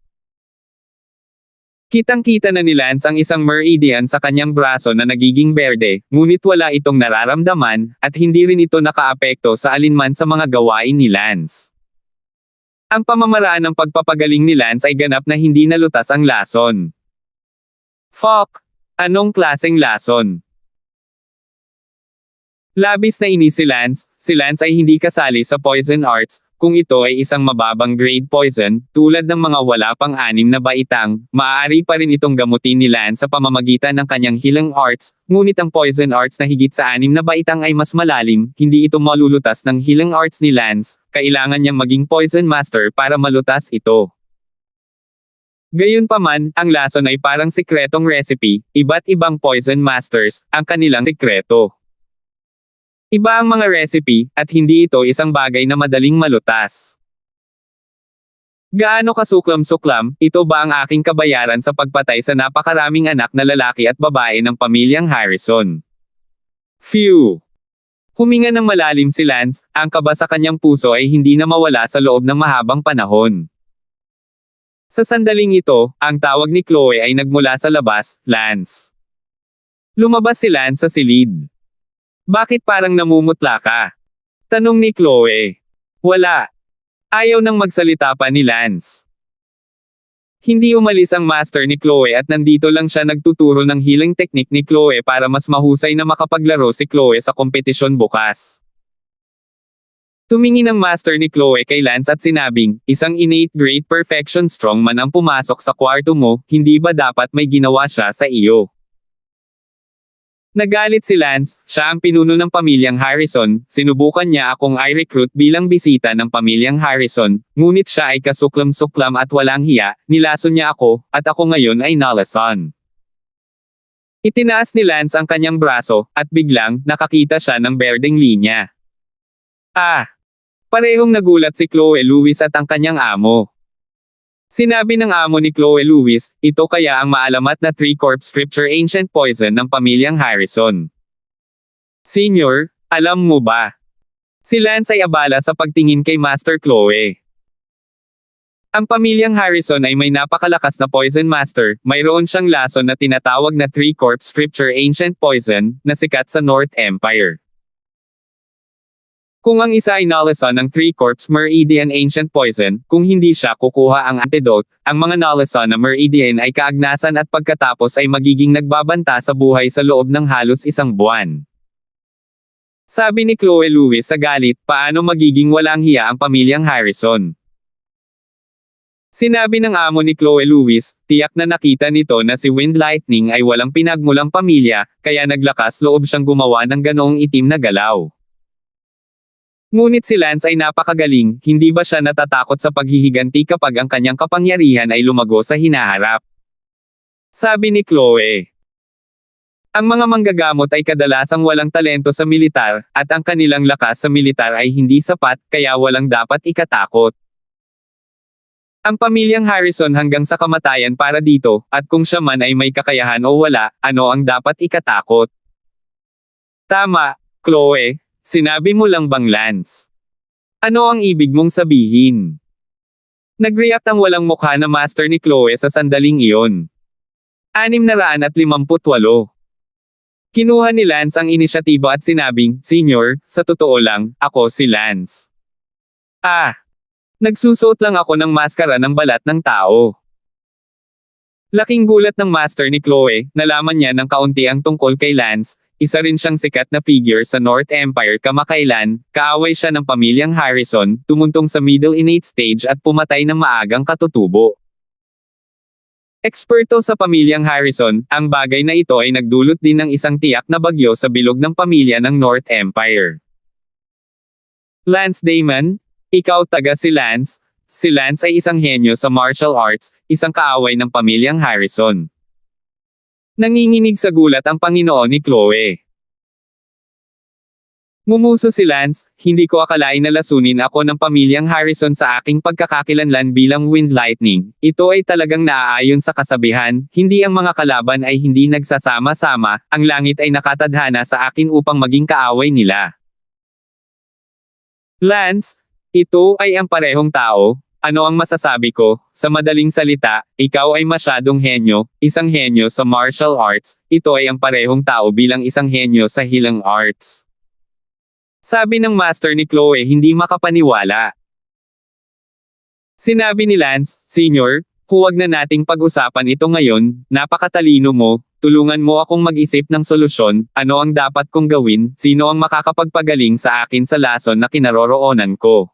S1: Kitang-kita na ni Lance ang isang meridian sa kanyang braso na nagiging berde, ngunit wala itong nararamdaman, at hindi rin ito nakaapekto sa alinman sa mga gawain ni Lance. Ang pamamaraan ng pagpapagaling ni Lance ay ganap na hindi nalutas ang lason. Fuck! Anong klaseng lason? Labis na inis si Lance ay hindi kasali sa poison arts, kung ito ay isang mababang grade poison, tulad ng mga wala pang 6 na baitang, maaari pa rin itong gamutin ni Lance sa pamamagitan ng kanyang healing arts, ngunit ang poison arts na higit sa 6 na baitang ay mas malalim, hindi ito malulutas ng healing arts ni Lance, kailangan niyang maging poison master para malutas ito. Gayunpaman, ang lason ay parang sikretong recipe, iba't ibang poison masters, ang kanilang sikreto. Iba ang mga recipe, at hindi ito isang bagay na madaling malutas. Gaano kasuklam-suklam, ito ba ang aking kabayaran sa pagpatay sa napakaraming anak na lalaki at babae ng pamilyang Harrison? Phew! Huminga ng malalim si Lance, ang kaba sa kanyang puso ay hindi na mawala sa loob ng mahabang panahon. Sa sandaling ito, ang tawag ni Chloe ay nagmula sa labas, Lance. Lumabas si Lance sa silid. Bakit parang namumutla ka? Tanong ni Chloe. Wala. Ayaw nang magsalita pa ni Lance. Hindi umalis ang master ni Chloe at nandito lang siya nagtuturo ng healing technique ni Chloe para mas mahusay na makapaglaro si Chloe sa kompetisyon bukas. Tumingin ang master ni Chloe kay Lance at sinabing, isang innate great perfection strongman ang pumasok sa kwarto mo, hindi ba dapat may ginawa siya sa iyo? Nagalit si Lance, siya ang pinuno ng pamilyang Harrison, sinubukan niya akong i-recruit bilang bisita ng pamilyang Harrison, ngunit siya ay kasuklam-suklam at walang hiya, nilason niya ako, at ako ngayon ay nalason. Itinaas ni Lance ang kanyang braso, at biglang, nakakita siya ng berdeng linya. Parehong nagulat si Chloe Lewis at ang kanyang amo. Sinabi ng amo ni Chloe Lewis, ito kaya ang maalamat na 3-Corp Scripture Ancient Poison ng pamilyang Harrison. Senior, alam mo ba? Si Lance ay abala sa pagtingin kay Master Chloe. Ang pamilyang Harrison ay may napakalakas na Poison Master, mayroon siyang lason na tinatawag na 3-Corp Scripture Ancient Poison, na sikat sa North Empire. Kung ang isa ay nalason ng 3-Corp Meridian Ancient Poison, kung hindi siya kukuha ang antidote, ang mga nalason na Meridian ay kaagnasan at pagkatapos ay magiging nagbabanta sa buhay sa loob ng halos 1 buwan. Sabi ni Chloe Lewis sa galit, paano magiging walang hiya ang pamilyang Harrison? Sinabi ng amo ni Chloe Lewis, tiyak na nakita nito na si Wind Lightning ay walang pinagmulang pamilya, kaya naglakas loob siyang gumawa ng ganoong itim na galaw. Ngunit si Lance ay napakagaling, hindi ba siya natatakot sa paghihiganti kapag ang kanyang kapangyarihan ay lumago sa hinaharap? Sabi ni Chloe. Ang mga manggagamot ay kadalasang walang talento sa militar, at ang kanilang lakas sa militar ay hindi sapat, kaya walang dapat ikatakot. Ang pamilyang Harrison hanggang sa kamatayan para dito, at kung siya man ay may kakayahan o wala, ano ang dapat ikatakot? Tama, Chloe, sinabi mo lang bang Lance? Ano ang ibig mong sabihin? Nag-react ang walang mukha na master ni Chloe sa sandaling iyon. 658. Kinuha ni Lance ang inisyatiba at sinabing, Senior, sa totoo lang, ako si Lance. Nagsusuot lang ako ng maskara ng balat ng tao. Laking gulat ng master ni Chloe, nalaman niya ng kaunti ang tungkol kay Lance, isa rin siyang sikat na figure sa North Empire kamakailan, kaaway siya ng pamilyang Harrison, tumuntong sa middle innate stage at pumatay ng maagang katutubo. Eksperto sa pamilyang Harrison, ang bagay na ito ay nagdulot din ng isang tiyak na bagyo sa bilog ng pamilya ng North Empire. Lance Damon, ikaw taga si Lance. Si Lance ay isang henyo sa martial arts, isang kaaway ng pamilyang Harrison. Nanginginig sa gulat ang Panginoon ni Chloe. Ngumuso si Lance, hindi ko akalain na lasunin ako ng pamilyang Harrison sa aking pagkakakilanlan bilang Wind Lightning. Ito ay talagang naaayon sa kasabihan, hindi ang mga kalaban ay hindi nagsasama-sama, ang langit ay nakatadhana sa akin upang maging kaaway nila. Lance, ito ay ang parehong tao. Ano ang masasabi ko? Sa madaling salita, ikaw ay masyadong henyo, isang henyo sa martial arts, ito ay ang parehong tao bilang isang henyo sa healing arts. Sabi ng master ni Chloe hindi makapaniwala. Sinabi ni Lance, Senior, huwag na nating pag-usapan ito ngayon, napakatalino mo, tulungan mo akong mag-isip ng solusyon, ano ang dapat kong gawin, sino ang makakapagpagaling sa akin sa lason na kinaroroonan ko.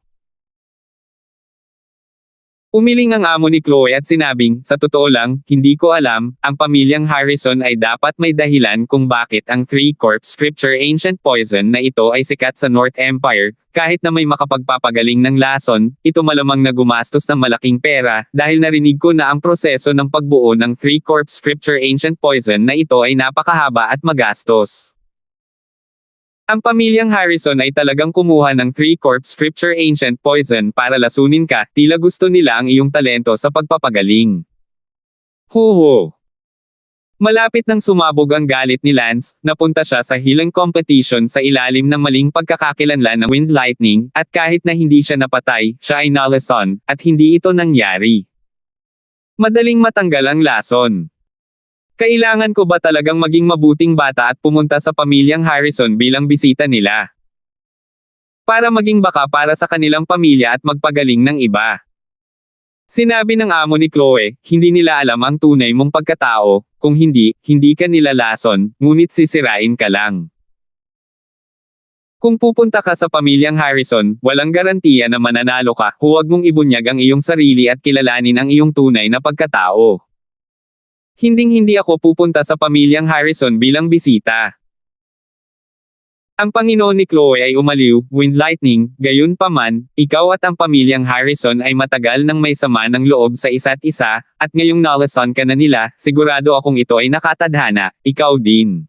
S1: Umiling ang amo ni Chloe at sinabing, sa totoo lang, hindi ko alam, ang pamilyang Harrison ay dapat may dahilan kung bakit ang Three-Corp Scripture Ancient Poison na ito ay sikat sa North Empire, kahit na may makapagpapagaling ng lason, ito malamang na gumastos ng malaking pera, dahil narinig ko na ang proseso ng pagbuo ng Three-Corp Scripture Ancient Poison na ito ay napakahaba at magastos. Ang pamilyang Harrison ay talagang kumuha ng Three-Corp Scripture Ancient Poison para lasunin ka, tila gusto nila ang iyong talento sa pagpapagaling. Huho! Malapit nang sumabog ang galit ni Lance, napunta siya sa healing competition sa ilalim ng maling pagkakakilanlan ng Wind Lightning, at kahit na hindi siya napatay, siya ay nalason, at hindi ito nangyari. Madaling matanggal ang lason. Kailangan ko ba talagang maging mabuting bata at pumunta sa pamilyang Harrison bilang bisita nila? Para maging baka para sa kanilang pamilya at magpagaling ng iba. Sinabi ng amo ni Chloe, hindi nila alam ang tunay mong pagkatao, kung hindi, hindi ka nila lason, ngunit sisirain ka lang. Kung pupunta ka sa pamilyang Harrison, walang garantiya na mananalo ka, huwag mong ibunyag ang iyong sarili at kilalanin ang iyong tunay na pagkatao. Hinding-hindi ako pupunta sa pamilyang Harrison bilang bisita. Ang Panginoon ni Chloe ay umaliw, Wind Lightning, gayon paman, ikaw at ang pamilyang Harrison ay matagal nang may sama ng loob sa isa't isa, at ngayong nalason ka na nila, sigurado akong ito ay nakatadhana, ikaw din.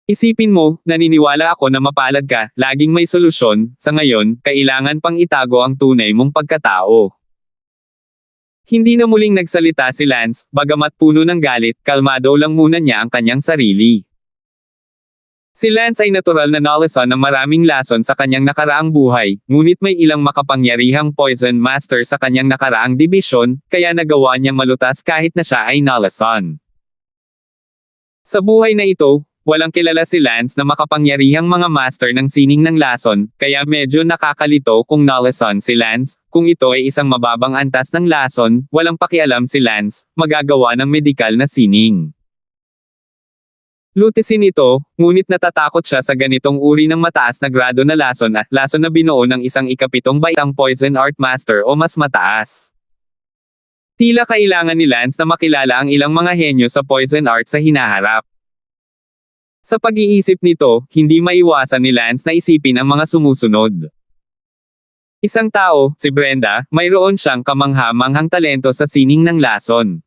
S1: Isipin mo, naniniwala ako na mapalad ka, laging may solusyon, sa ngayon, kailangan pang itago ang tunay mong pagkatao. Hindi na muling nagsalita si Lance, bagamat puno ng galit, kalmado lang muna niya ang kanyang sarili. Si Lance ay natural na nalason ng maraming lason sa kanyang nakaraang buhay, ngunit may ilang makapangyarihang poison master sa kanyang nakaraang dibisyon, kaya nagawa niyang malutas kahit na siya ay nalason. Sa buhay na ito, walang kilala si Lance na makapangyarihang mga master ng sining ng lason, kaya medyo nakakalito kung nalason si Lance, kung ito ay isang mababang antas ng lason, walang pakialam si Lance, magagawa ng medikal na sining. Lutisin ito, ngunit natatakot siya sa ganitong uri ng mataas na grado na lason at lason na binuo ng isang ikapitong baitang poison art master o mas mataas. Tila kailangan ni Lance na makilala ang ilang mga henyo sa poison art sa hinaharap. Sa pag-iisip nito, hindi maiwasan ni Lance na isipin ang mga sumusunod. Isang tao, si Brenda, mayroon siyang kamangha-manghang talento sa sining ng lason.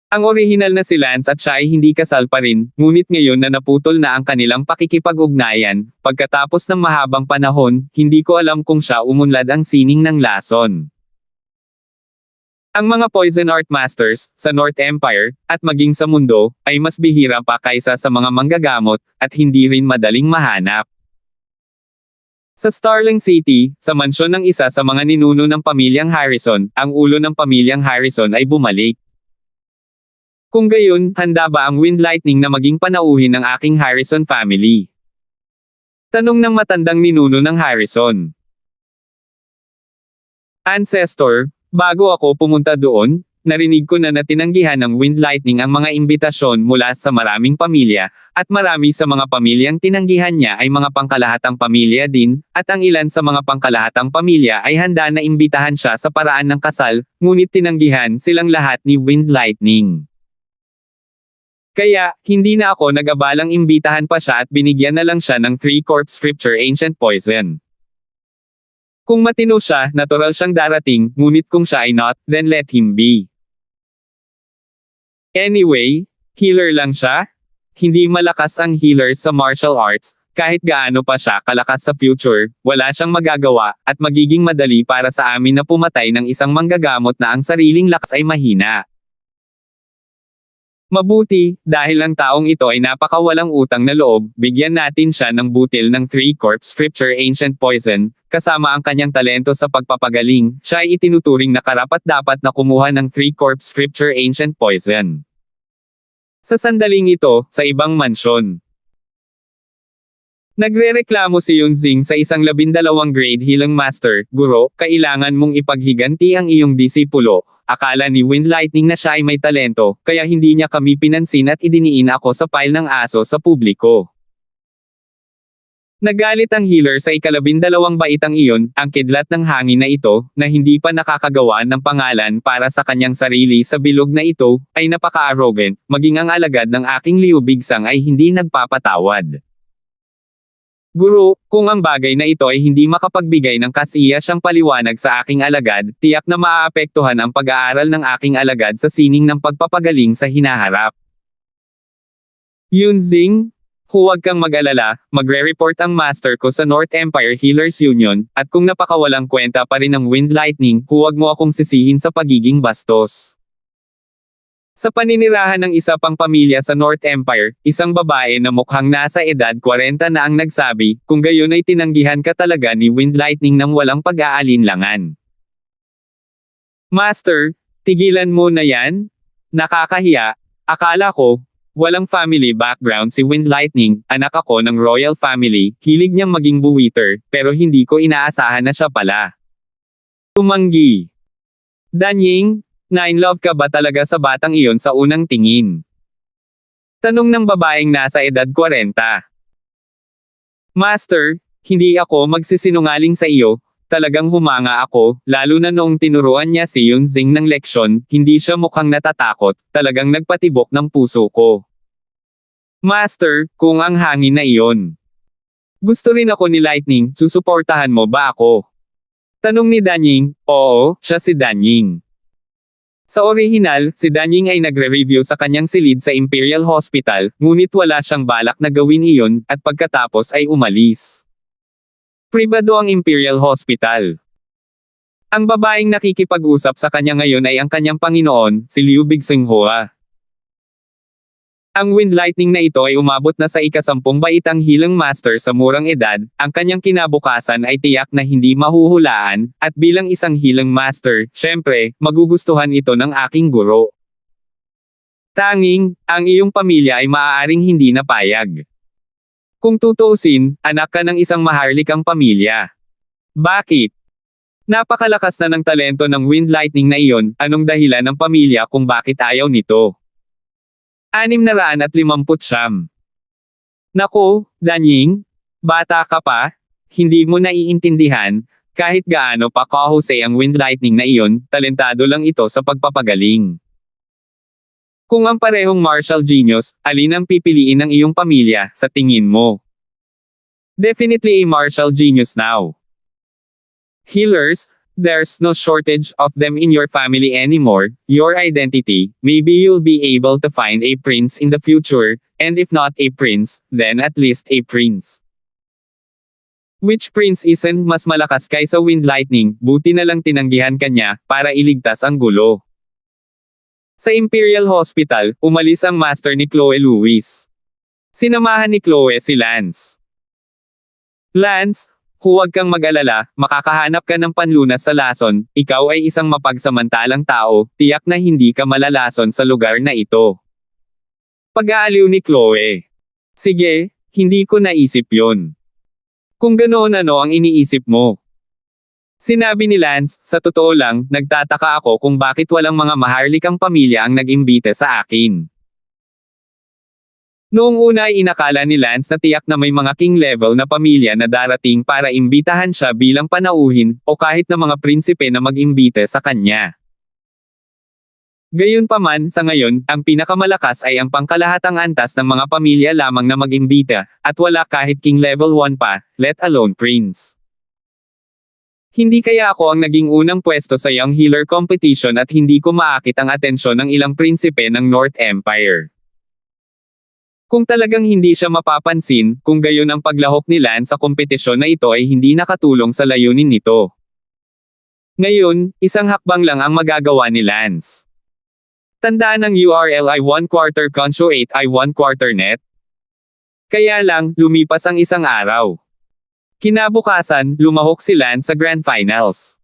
S1: Ang orihinal na si Lance at siya ay hindi kasal pa rin, ngunit ngayon na naputol na ang kanilang pakikipag-ugnayan, pagkatapos ng mahabang panahon, hindi ko alam kung siya umunlad ang sining ng lason. Ang mga poison art masters, sa North Empire, at maging sa mundo, ay mas bihira pa kaysa sa mga manggagamot, at hindi rin madaling mahanap. Sa Starling City, sa mansyon ng isa sa mga ninuno ng pamilyang Harrison, ang ulo ng pamilyang Harrison ay bumalik. Kung gayon, handa ba ang Wind Lightning na maging panauhin ng aking Harrison family? Tanong ng matandang ninuno ng Harrison. Ancestor, bago ako pumunta doon, narinig ko na tinanggihan ng Wind Lightning ang mga imbitasyon mula sa maraming pamilya, at marami sa mga pamilyang tinanggihan niya ay mga pangkalahatang pamilya din, at ang ilan sa mga pangkalahatang pamilya ay handa na imbitahan siya sa paraan ng kasal, ngunit tinanggihan silang lahat ni Wind Lightning. Kaya, hindi na ako nag-abalang imbitahan pa siya at binigyan na lang siya ng 3-Corp Scripture Ancient Poison. Kung matino siya, natural siyang darating, ngunit kung siya ay not, then let him be. Anyway, healer lang siya? Hindi malakas ang healer sa martial arts, kahit gaano pa siya kalakas sa future, wala siyang magagawa, at magiging madali para sa amin na pumatay ng isang manggagamot na ang sariling lakas ay mahina. Mabuti, dahil ang taong ito ay napakawalang utang na loob, bigyan natin siya ng butil ng 3-Corp Scripture Ancient Poison, kasama ang kanyang talento sa pagpapagaling, siya ay itinuturing na karapat-dapat na kumuha ng 3-Corp Scripture Ancient Poison. Sa sandaling ito, sa ibang mansyon. Nagrereklamo si Yunzing sa isang 12 grade healing master, Guro, kailangan mong ipaghiganti ang iyong disipulo. Akala ni Wind Lightning na siya ay may talento, kaya hindi niya kami pinansin at idiniin ako sa pile ng aso sa publiko. Nagalit ang healer sa 12 baitang iyon, ang kidlat ng hangin na ito, na hindi pa nakakagawa ng pangalan para sa kanyang sarili sa bilog na ito, ay napaka-arrogant, maging ang alagad ng aking liubigsang ay hindi nagpapatawad. Guro, kung ang bagay na ito ay hindi makapagbigay ng kasiya siyang paliwanag sa aking alagad, tiyak na maaapektuhan ang pag-aaral ng aking alagad sa sining ng pagpapagaling sa hinaharap. Yunzing, huwag kang mag-alala, magre-report ang master ko sa North Empire Healers Union, at kung napakawalang kwenta pa rin ng Wind Lightning, huwag mo akong sisihin sa pagiging bastos. Sa paninirahan ng isa pang pamilya sa North Empire, isang babae na mukhang nasa edad 40 na ang nagsabi, kung gayon ay tinanggihan ka talaga ni Wind Lightning nang walang pag-aalinlangan. Master, tigilan mo na yan? Nakakahiya, akala ko, walang family background si Wind Lightning, anak ako ng royal family, hilig niyang maging buwiter, pero hindi ko inaasahan na siya pala. Tumanggi. Danying, na-in-love ka ba talaga sa batang iyon sa unang tingin? Tanong ng babaeng nasa edad 40. Master, hindi ako magsisinungaling sa iyo, talagang humanga ako, lalo na noong tinuruan niya si Yunzing ng leksyon, hindi siya mukhang natatakot, talagang nagpatibok ng puso ko. Master, kung ang hangin na iyon. Gusto rin ako ni Lightning, susuportahan mo ba ako? Tanong ni Danying, oo, siya si Danying. Sa orihinal, si Danying ay nagre-review sa kanyang silid sa Imperial Hospital, ngunit wala siyang balak na gawin iyon, at pagkatapos ay umalis. Pribado ang Imperial Hospital. Ang babaeng nakikipag-usap sa kanya ngayon ay ang kanyang Panginoon, si Liu Bigsinghua. Ang Wind Lightning na ito ay umabot na sa ika-10 baitang healing master sa murang edad, ang kanyang kinabukasan ay tiyak na hindi mahuhulaan, at bilang isang healing master, syempre, magugustuhan ito ng aking guro. Tanging, ang iyong pamilya ay maaaring hindi napayag. Kung tutuusin, anak ka ng isang maharlikang pamilya. Bakit? Napakalakas na ng talento ng Wind Lightning na iyon, anong dahilan ng pamilya kung bakit ayaw nito? 650. Naku, Danying, bata ka pa, hindi mo naiintindihan, Kahit gaano pa kahusay ang wind lightning na iyon, talentado lang ito sa pagpapagaling. Kung ang parehong martial genius, alin ang pipiliin ng iyong pamilya, sa tingin mo? Definitely a martial genius now. Healers, there's no shortage of them in your family anymore. Your identity, maybe you'll be able to find a prince in the future, and if not a prince, then at least a prince. Which prince isn't mas malakas kaysa wind lightning, buti na lang tinanggihan kanya, para iligtas ang gulo. Sa Imperial Hospital, umalis ang master ni Chloe Lewis. Sinamahan ni Chloe si Lance. Lance, huwag kang mag-alala, makakahanap ka ng panlunas sa lason, ikaw ay isang mapagsamantalang tao, tiyak na hindi ka malalason sa lugar na ito. Pag-aaliw ni Chloe. Sige, hindi ko naisip yon. Kung ganoon ano ang iniisip mo? Sinabi ni Lance, sa totoo lang, nagtataka ako kung bakit walang mga maharlikang pamilya ang nag-imbite sa akin. Noong una ay inakala ni Lance na tiyak na may mga king level na pamilya na darating para imbitahan siya bilang panauhin, o kahit na mga prinsipe na mag-imbite sa kanya. Gayunpaman, sa ngayon, ang pinakamalakas ay ang pangkalahatang antas ng mga pamilya lamang na mag-imbita, at wala kahit king level 1 pa, let alone prince. Hindi kaya ako ang naging unang pwesto sa Young Healer Competition at hindi ko maakit ang atensyon ng ilang prinsipe ng North Empire. Kung talagang hindi siya mapapansin, kung gayon ang paglahok ni Lance sa kompetisyon na ito ay hindi nakatulong sa layunin nito. Ngayon, isang hakbang lang ang magagawa ni Lance. Tandaan ang URL ay 1/4 Concho 8 ay 1/4 net. Kaya lang, lumipas ang isang araw. Kinabukasan, lumahok si Lance sa Grand Finals.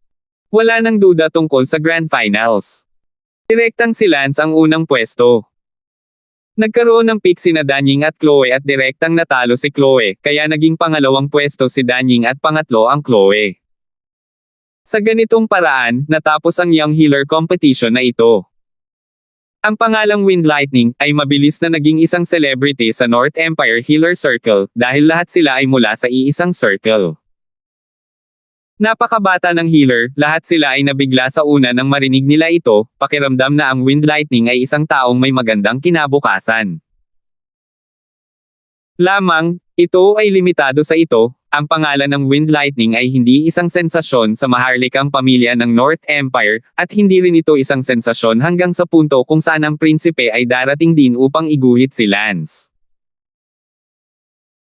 S1: Wala nang duda tungkol sa Grand Finals. Direktang si Lance ang unang pwesto. Nagkaroon ng pick sina Danying at Chloe at direktang natalo si Chloe, kaya naging pangalawang pwesto si Danying at pangatlo ang Chloe. Sa ganitong paraan, natapos ang Young Healer Competition na ito. Ang pangalang Wind Lightning ay mabilis na naging isang celebrity sa North Empire Healer Circle dahil lahat sila ay mula sa iisang circle. Napakabata ng healer, lahat sila ay nabigla sa una nang marinig nila ito, pakiramdam na ang Wind Lightning ay isang taong may magandang kinabukasan. Lamang, ito ay limitado sa ito. Ang pangalan ng Wind Lightning ay hindi isang sensasyon sa maharlikang pamilya ng North Empire, at hindi rin ito isang sensasyon hanggang sa punto kung saan ang prinsipe ay darating din upang iguhit si Lance.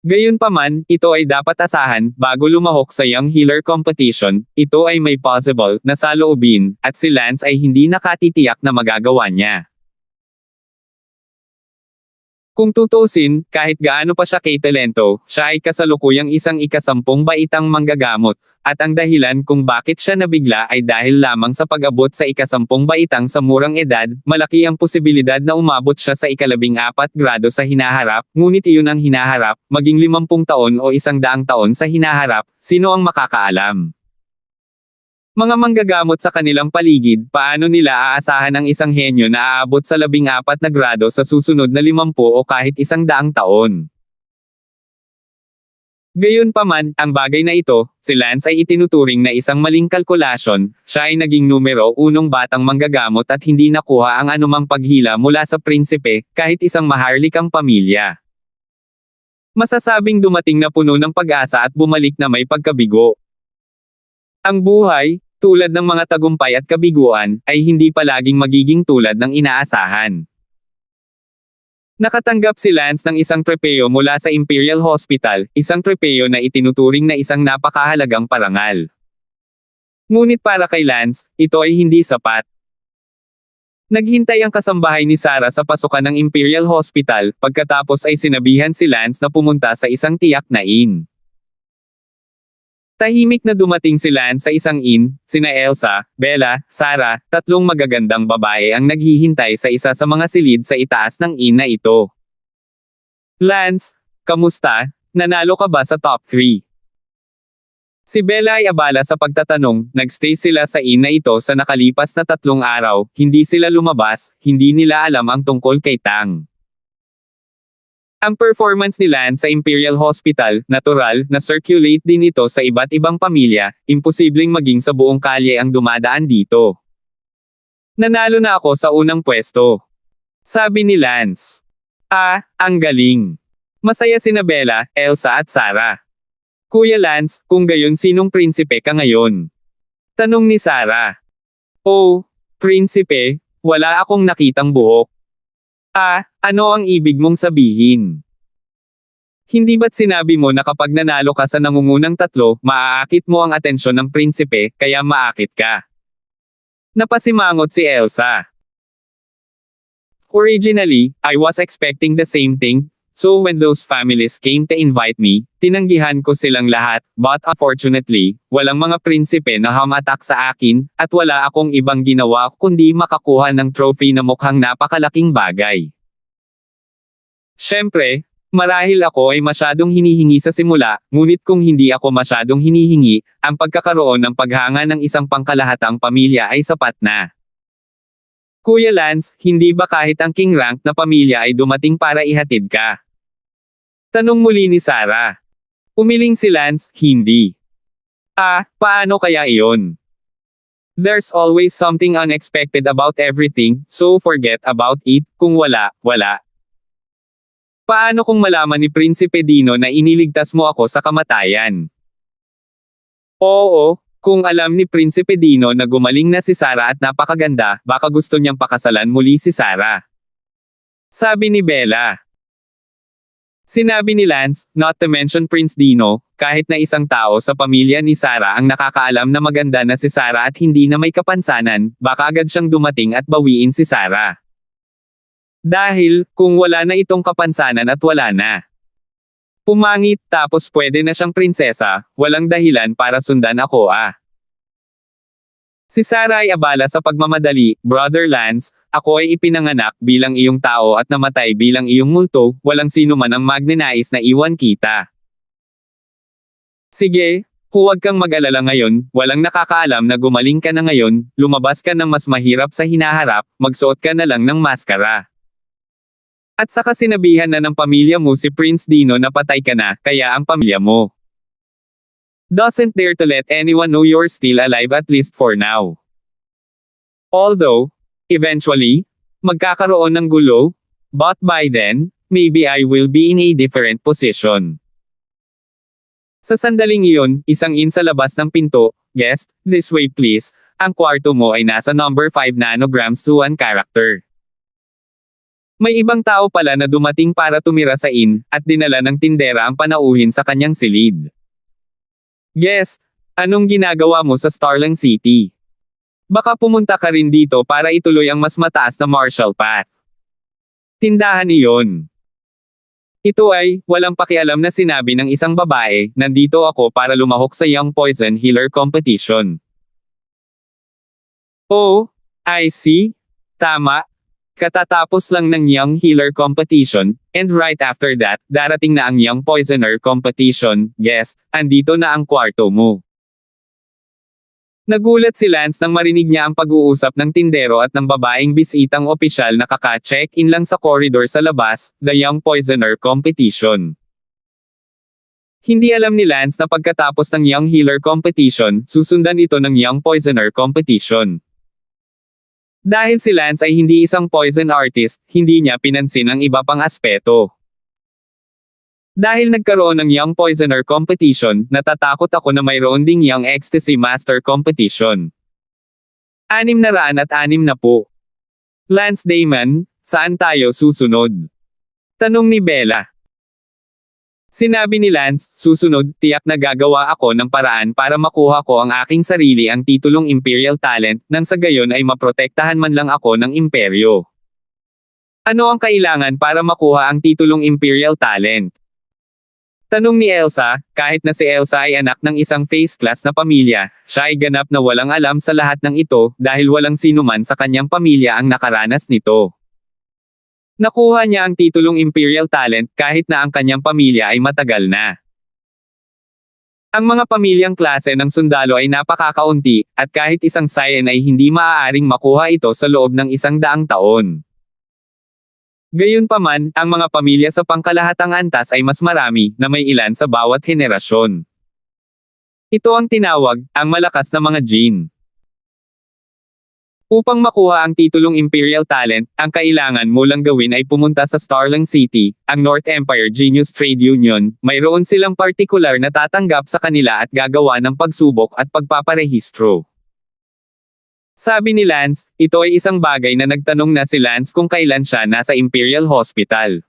S1: Gayunpaman, ito ay dapat asahan, bago lumahok sa Young Healer Competition, ito ay may possible na saloobin, at si Lance ay hindi nakatitiyak na magagawa niya. Kung tutusin, kahit gaano pa siya kay talento, siya ay kasalukuyang isang ika-10 baitang manggagamot, at ang dahilan kung bakit siya nabigla ay dahil lamang sa pag-abot sa ika-10 baitang sa murang edad, malaki ang posibilidad na umabot siya sa ika-14 grado sa hinaharap, ngunit iyon ang hinaharap, maging 50 taon o 100 taon sa hinaharap, sino ang makakaalam? Mga manggagamot sa kanilang paligid, paano nila aasahan ang isang henyo na aabot sa 14 na grado sa susunod na 50 o kahit 100 taon? Gayunpaman, ang bagay na ito, si Lance ay itinuturing na isang maling kalkulasyon, siya ay naging numero 1 batang manggagamot at hindi nakuha ang anumang paghila mula sa prinsipe, kahit isang maharlikang pamilya. Masasabing dumating na puno ng pag-asa at bumalik na may pagkabigo. Ang buhay, tulad ng mga tagumpay at kabiguan, ay hindi palaging magiging tulad ng inaasahan. Nakatanggap si Lance ng isang trepeo mula sa Imperial Hospital, isang trepeo na itinuturing na isang napakahalagang parangal. Ngunit para kay Lance, ito ay hindi sapat. Naghintay ang kasambahay ni Sarah sa pasukan ng Imperial Hospital, pagkatapos ay sinabihan si Lance na pumunta sa isang tiyak na inn. Tahimik na dumating si Lance sa isang inn, sina Elsa, Bella, Sarah, 3 magagandang babae ang naghihintay sa isa sa mga silid sa itaas ng inn na ito. Lance, kamusta? Nanalo ka ba sa top 3? Si Bella ay abala sa pagtatanong, nagstay sila sa inn na ito sa nakalipas na 3 araw, hindi sila lumabas, hindi nila alam ang tungkol kay Tang. Ang performance ni Lance sa Imperial Hospital, natural, na circulate din ito sa iba't ibang pamilya, imposibleng maging sa buong kalye ang dumadaan dito. Nanalo na ako sa unang pwesto. Sabi ni Lance. Ang galing. Masaya sina Bella, Elsa at Sarah. Kuya Lance, kung gayon sinong prinsipe ka ngayon? Tanong ni Sarah. Oh, prinsipe, wala akong nakitang buhok. Ano ang ibig mong sabihin? Hindi ba't sinabi mo na kapag nanalo ka sa nangungunang tatlo, maaakit mo ang atensyon ng prinsipe, kaya maakit ka? Napasimangot si Elsa. Originally, I was expecting the same thing, so when those families came to invite me, tinanggihan ko silang lahat, but unfortunately, walang mga prinsipe na hamatak sa akin, at wala akong ibang ginawa kundi makakuha ng trophy na mukhang napakalaking bagay. Siyempre, marahil ako ay masyadong hinihingi sa simula, ngunit kung hindi ako masyadong hinihingi, ang pagkakaroon ng paghanga ng isang pangkalahatang pamilya ay sapat na. Kuya Lance, hindi ba kahit ang king rank na pamilya ay dumating para ihatid ka? Tanong muli ni Sarah. Umiling si Lance, hindi. Paano kaya iyon? There's always something unexpected about everything, so forget about it, kung wala, wala. Paano kung malaman ni Prinsipe Dino na iniligtas mo ako sa kamatayan? Oo, kung alam ni Prinsipe Dino na gumaling na si Sarah at napakaganda, baka gusto niyang pakasalan muli si Sarah. Sabi ni Bella. Sinabi ni Lance, not to mention Prince Dino, kahit na isang tao sa pamilya ni Sarah ang nakakaalam na maganda na si Sarah at hindi na may kapansanan, baka agad siyang dumating at bawiin si Sarah. Dahil, kung wala na itong kapansanan at wala na. Pumangit tapos pwede na siyang prinsesa, walang dahilan para sundan ako Si Sarah ay abala sa pagmamadali, Brother Lance, ako ay ipinanganak bilang iyong tao at namatay bilang iyong multo, walang sino man ang magnanais na iwan kita. Sige, huwag kang mag-alala ngayon, walang nakakaalam na gumaling ka na ngayon, lumabas ka ng mas mahirap sa hinaharap, magsuot ka na lang ng maskara. At saka sinabihan na ng pamilya mo si Prince Dino na patay ka na, kaya ang pamilya mo doesn't dare to let anyone know you're still alive at least for now. Although, eventually, magkakaroon ng gulo, but by then, maybe I will be in a different position. Sa sandaling iyon, isang sa labas ng pinto, guest, this way please, ang kwarto mo ay nasa number 5 nanograms to 1 character. May ibang tao pala na dumating para tumira sa at dinala ng tindera ang panauhin sa kanyang silid. Guest, anong ginagawa mo sa Starling City? Baka pumunta ka rin dito para ituloy ang mas mataas na martial path. Tindahan iyon. Ito ay, walang pakialam na sinabi ng isang babae, nandito ako para lumahok sa Young Poison Healer Competition. Oh, I see. Tama. Katatapos lang ng Young Healer Competition, and right after that, darating na ang Young Poisoner Competition, guest, andito na ang kwarto mo. Nagulat si Lance nang marinig niya ang pag-uusap ng tindero at ng babaeng bisitang opisyal na kaka-check-in lang sa koridor sa labas, the Young Poisoner Competition. Hindi alam ni Lance na pagkatapos ng Young Healer Competition, susundan ito ng Young Poisoner Competition. Dahil si Lance ay hindi isang poison artist, hindi niya pinansin ang iba pang aspeto. Dahil nagkaroon ng Young Poisoner Competition, natatakot ako na mayroon ding Young Ecstasy Master Competition. 606 na po. Lance Damon, saan tayo susunod? Tanong ni Bella. Sinabi ni Lance, susunod, tiyak na gagawa ako ng paraan para makuha ko ang aking sarili ang titulong Imperial Talent, nang sa gayon ay maprotektahan man lang ako ng imperyo. Ano ang kailangan para makuha ang titulong Imperial Talent? Tanong ni Elsa, kahit na si Elsa ay anak ng isang face class na pamilya, siya ay ganap na walang alam sa lahat ng ito, dahil walang sinuman sa kanyang pamilya ang nakaranas nito. Nakuha niya ang titulong Imperial Talent kahit na ang kanyang pamilya ay matagal na. Ang mga pamilyang klase ng sundalo ay napakakaunti, at kahit isang Saiyan ay hindi maaaring makuha ito sa loob ng 100 taon. Gayunpaman, ang mga pamilya sa pangkalahatang antas ay mas marami, na may ilan sa bawat henerasyon. Ito ang tinawag, ang malakas na mga gene. Upang makuha ang titulong Imperial Talent, ang kailangan mo lang gawin ay pumunta sa Starling City, ang North Empire Genius Trade Union. Mayroon silang partikular na tatanggap sa kanila at gagawa ng pagsubok at pagpaparehistro. Sabi ni Lance, ito ay isang bagay na nagtanong na si Lance kung kailan siya nasa Imperial Hospital.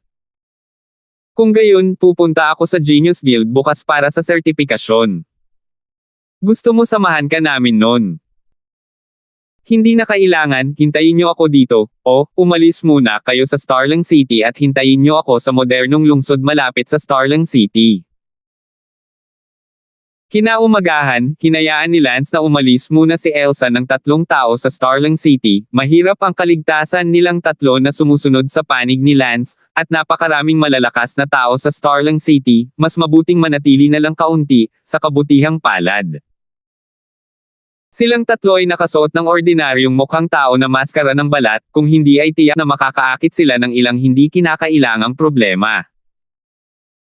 S1: Kung gayon, pupunta ako sa Genius Guild bukas para sa sertipikasyon. Gusto mo samahan ka namin nun? Hindi na kailangan, hintayin niyo ako dito, o, umalis muna kayo sa Starling City at hintayin niyo ako sa modernong lungsod malapit sa Starling City. Kinaumagahan, hinayaan ni Lance na umalis muna si Elsa ng 3 tao sa Starling City. Mahirap ang kaligtasan nilang 3 na sumusunod sa panig ni Lance, at napakaraming malalakas na tao sa Starling City, mas mabuting manatili na lang kaunti, sa kabutihang palad. Silang 3 ay nakasuot ng ordinaryong mukhang tao na maskara ng balat, kung hindi ay tiyak na makakaakit sila ng ilang hindi kinakailangang problema.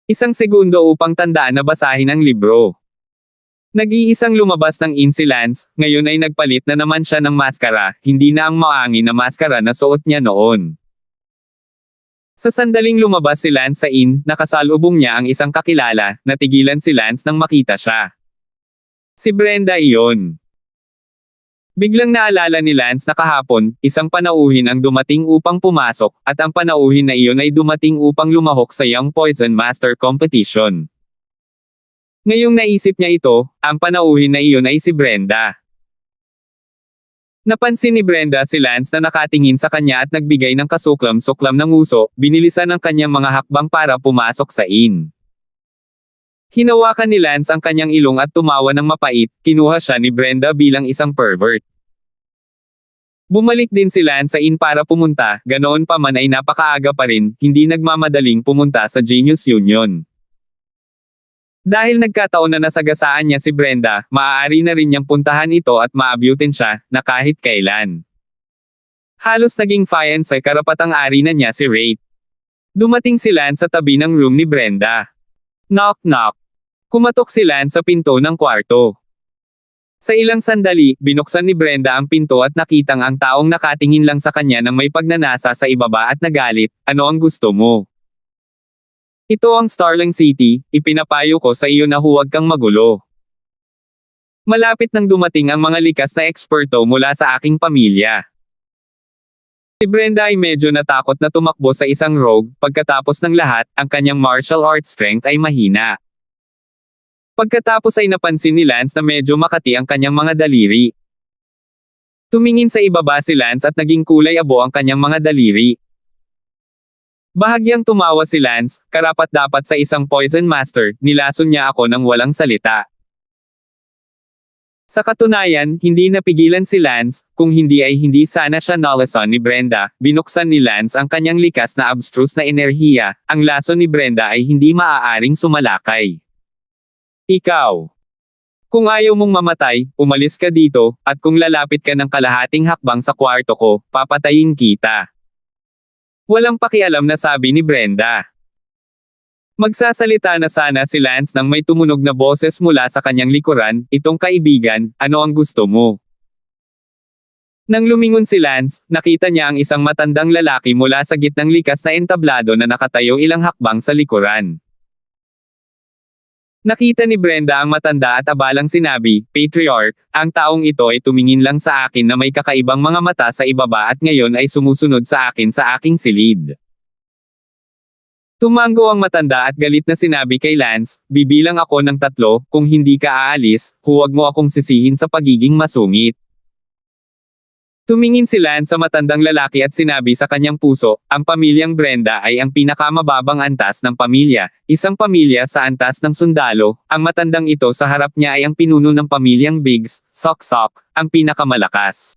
S1: 1 segundo upang tandaan na basahin ang libro. Nag-iisang lumabas ng si Lance, ngayon ay nagpalit na naman siya ng maskara, hindi na ang maangin na maskara na suot niya noon. Sa sandaling lumabas si Lance sa nakasalubong niya ang isang kakilala, natigilan si Lance nang makita siya. Si Brenda iyon. Biglang naalala ni Lance na kahapon, isang panauhin ang dumating upang pumasok, at ang panauhin na iyon ay dumating upang lumahok sa Young Poison Master Competition. Ngayong naisip niya ito, ang panauhin na iyon ay si Brenda. Napansin ni Brenda si Lance na nakatingin sa kanya at nagbigay ng kasuklam-suklam ng nguso, binilisan ang kanyang mga hakbang para pumasok sa Hinawakan ni Lance ang kanyang ilong at tumawa ng mapait, kinuha siya ni Brenda bilang isang pervert. Bumalik din si Lance sa para pumunta, ganoon pa man ay napakaaga pa rin, hindi nagmamadaling pumunta sa Genius Union. Dahil nagkataon na nasagasaan niya si Brenda, maaari na rin niyang puntahan ito at maabutin siya, na kahit kailan. Halos naging fiancé karapatang-ari na niya si Ray. Dumating si Lance sa tabi ng room ni Brenda. Knock knock. Kumatok si Lance sa pinto ng kwarto. Sa ilang sandali, binuksan ni Brenda ang pinto at nakitang ang taong nakatingin lang sa kanya ng may pagnanasa sa ibaba at nagalit, ano ang gusto mo? Ito ang Starling City, ipinapayo ko sa iyo na huwag kang magulo. Malapit nang dumating ang mga likas na eksperto mula sa aking pamilya. Si Brenda ay medyo natakot na tumakbo sa isang rogue, pagkatapos ng lahat, ang kanyang martial arts strength ay mahina. Pagkatapos ay napansin ni Lance na medyo makati ang kanyang mga daliri. Tumingin sa ibaba si Lance at naging kulay abo ang kanyang mga daliri. Bahagyang tumawa si Lance, karapat-dapat sa isang poison master, nilason niya ako ng walang salita. Sa katunayan, hindi napigilan si Lance, kung hindi ay hindi sana siya nalason ni Brenda, binuksan ni Lance ang kanyang likas na abstruse na enerhiya, ang lason ni Brenda ay hindi maaaring sumalakay. Ikaw. Kung ayaw mong mamatay, umalis ka dito, at kung lalapit ka ng kalahating hakbang sa kwarto ko, papatayin kita. Walang pakialam na sabi ni Brenda. Magsasalita na sana si Lance nang may tumunog na boses mula sa kanyang likuran, itong kaibigan, ano ang gusto mo? Nang lumingon si Lance, nakita niya ang isang matandang lalaki mula sa gitnang likas na entablado na nakatayo ilang hakbang sa likuran. Nakita ni Brenda ang matanda at abalang sinabi, Patriarch, ang taong ito ay tumingin lang sa akin na may kakaibang mga mata sa ibaba at ngayon ay sumusunod sa akin sa aking silid. Tumango ang matanda at galit na sinabi kay Lance, bibilang ako ng 3, kung hindi ka aalis, huwag mo akong sisihin sa pagiging masungit. Tumingin si Lance sa matandang lalaki at sinabi sa kanyang puso, ang pamilyang Brenda ay ang pinakamababang antas ng pamilya, isang pamilya sa antas ng sundalo, ang matandang ito sa harap niya ay ang pinuno ng pamilyang Biggs, Sok-Sok, ang pinakamalakas.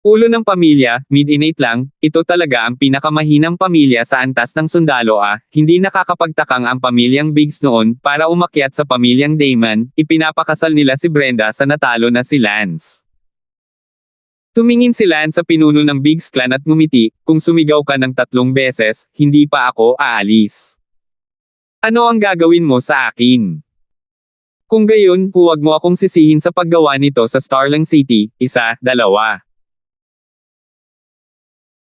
S1: Ulo ng pamilya, mid-innate lang, ito talaga ang pinakamahinang pamilya sa antas ng sundalo hindi nakakapagtakang ang pamilyang Biggs noon, para umakyat sa pamilyang Damon, ipinapakasal nila si Brenda sa natalo na si Lance. Tumingin si Lance sa pinuno ng Biggs clan at ngumiti, kung sumigaw ka ng 3 beses, hindi pa ako aalis. Ano ang gagawin mo sa akin? Kung gayon, huwag mo akong sisihin sa paggawa nito sa Starling City, 1, 2.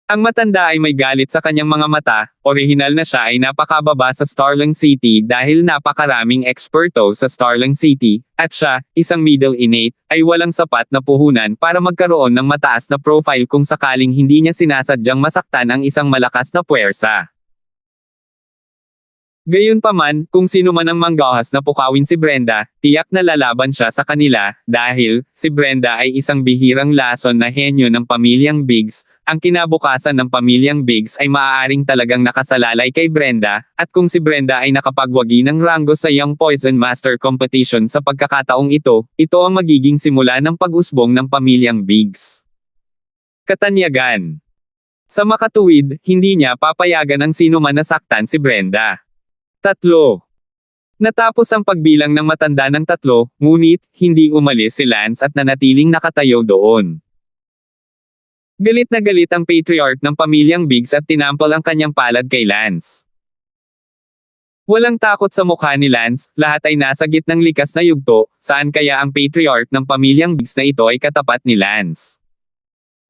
S1: Ang matanda ay may galit sa kanyang mga mata, orihinal na siya ay napakababa sa Starling City dahil napakaraming eksperto sa Starling City, at siya, isang middle innate, ay walang sapat na puhunan para magkaroon ng mataas na profile kung sakaling hindi niya sinasadyang masaktan ang isang malakas na puwersa. Gayunpaman, kung sino man ang manggahas na pukawin si Brenda, tiyak na lalaban siya sa kanila, dahil, si Brenda ay isang bihirang lason na henyo ng pamilyang Biggs, ang kinabukasan ng pamilyang Biggs ay maaaring talagang nakasalalay kay Brenda, at kung si Brenda ay nakapagwagi ng ranggo sa Young Poison Master Competition sa pagkakataong ito ang magiging simula ng pag-usbong ng pamilyang Biggs. Katanyagan. Sa makatuwid, hindi niya papayagan ang sino man na saktan si Brenda. 3. Natapos ang pagbilang ng matanda ng 3, ngunit, hindi umalis si Lance at nanatiling nakatayo doon. Galit na galit ang patriarch ng pamilyang Biggs at tinampal ang kanyang palad kay Lance. Walang takot sa mukha ni Lance, lahat ay nasa gitnang likas na yugto, saan kaya ang patriarch ng pamilyang Biggs na ito ay katapat ni Lance.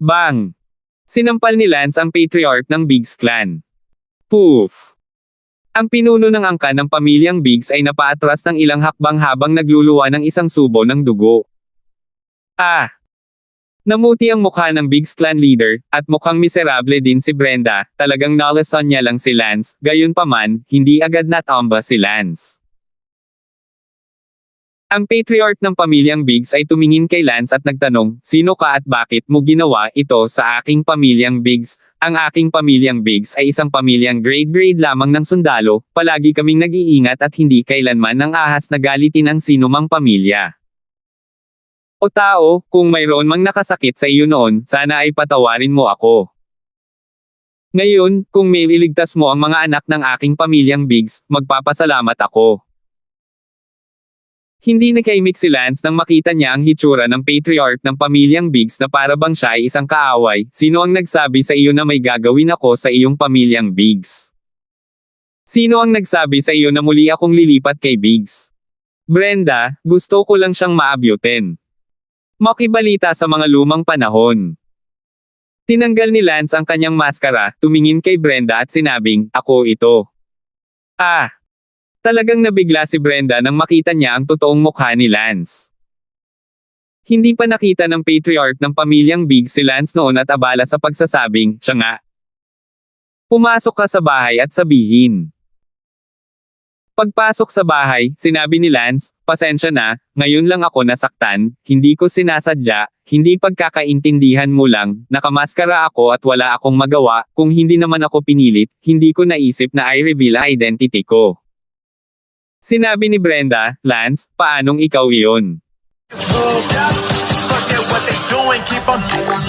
S1: Bang! Sinampal ni Lance ang patriarch ng Biggs clan. Poof! Ang pinuno ng angkan ng pamilyang Biggs ay napaatras ng ilang hakbang habang nagluluwa ng isang subo ng dugo. Namuti ang mukha ng Biggs clan leader, at mukhang miserable din si Brenda, talagang nalason niya lang si Lance, gayunpaman, hindi agad natamba si Lance. Ang patriarch ng pamilyang Biggs ay tumingin kay Lance at nagtanong, sino ka at bakit mo ginawa ito sa aking pamilyang Biggs? Ang aking pamilyang Biggs ay isang pamilyang grade lamang ng sundalo, palagi kaming nag-iingat at hindi kailanman ng ahas na galitin ang sinumang pamilya. O tao, kung mayroon mang nakasakit sa iyo noon, sana ay patawarin mo ako. Ngayon, kung may iligtas mo ang mga anak ng aking pamilyang Biggs, magpapasalamat ako. Hindi nakaimik si Lance nang makita niya ang hitsura ng patriarch ng pamilyang Biggs na para bang siya ay isang kaaway. Sino ang nagsabi sa iyo na may gagawin ako sa iyong pamilyang Biggs? Sino ang nagsabi sa iyo na muli akong lilipat kay Biggs? Brenda, gusto ko lang siyang maabyutin. Makibalita sa mga lumang panahon. Tinanggal ni Lance ang kanyang maskara, tumingin kay Brenda at sinabing, ako ito. Talagang nabigla si Brenda nang makita niya ang totoong mukha ni Lance. Hindi pa nakita ng patriarch ng pamilyang Biggs si Lance noon at abala sa pagsasabing, siya nga. Pumasok ka sa bahay at sabihin. Pagpasok sa bahay, sinabi ni Lance, pasensya na, ngayon lang ako nasaktan, hindi ko sinasadya, hindi pagkakaintindihan mo lang, nakamaskara ako at wala akong magawa, kung hindi naman ako pinilit, hindi ko naisip na i-reveal ang identity ko. Sinabi ni Brenda, Lance, paanong ikaw iyon?
S2: Forget what they doing, keep on doing.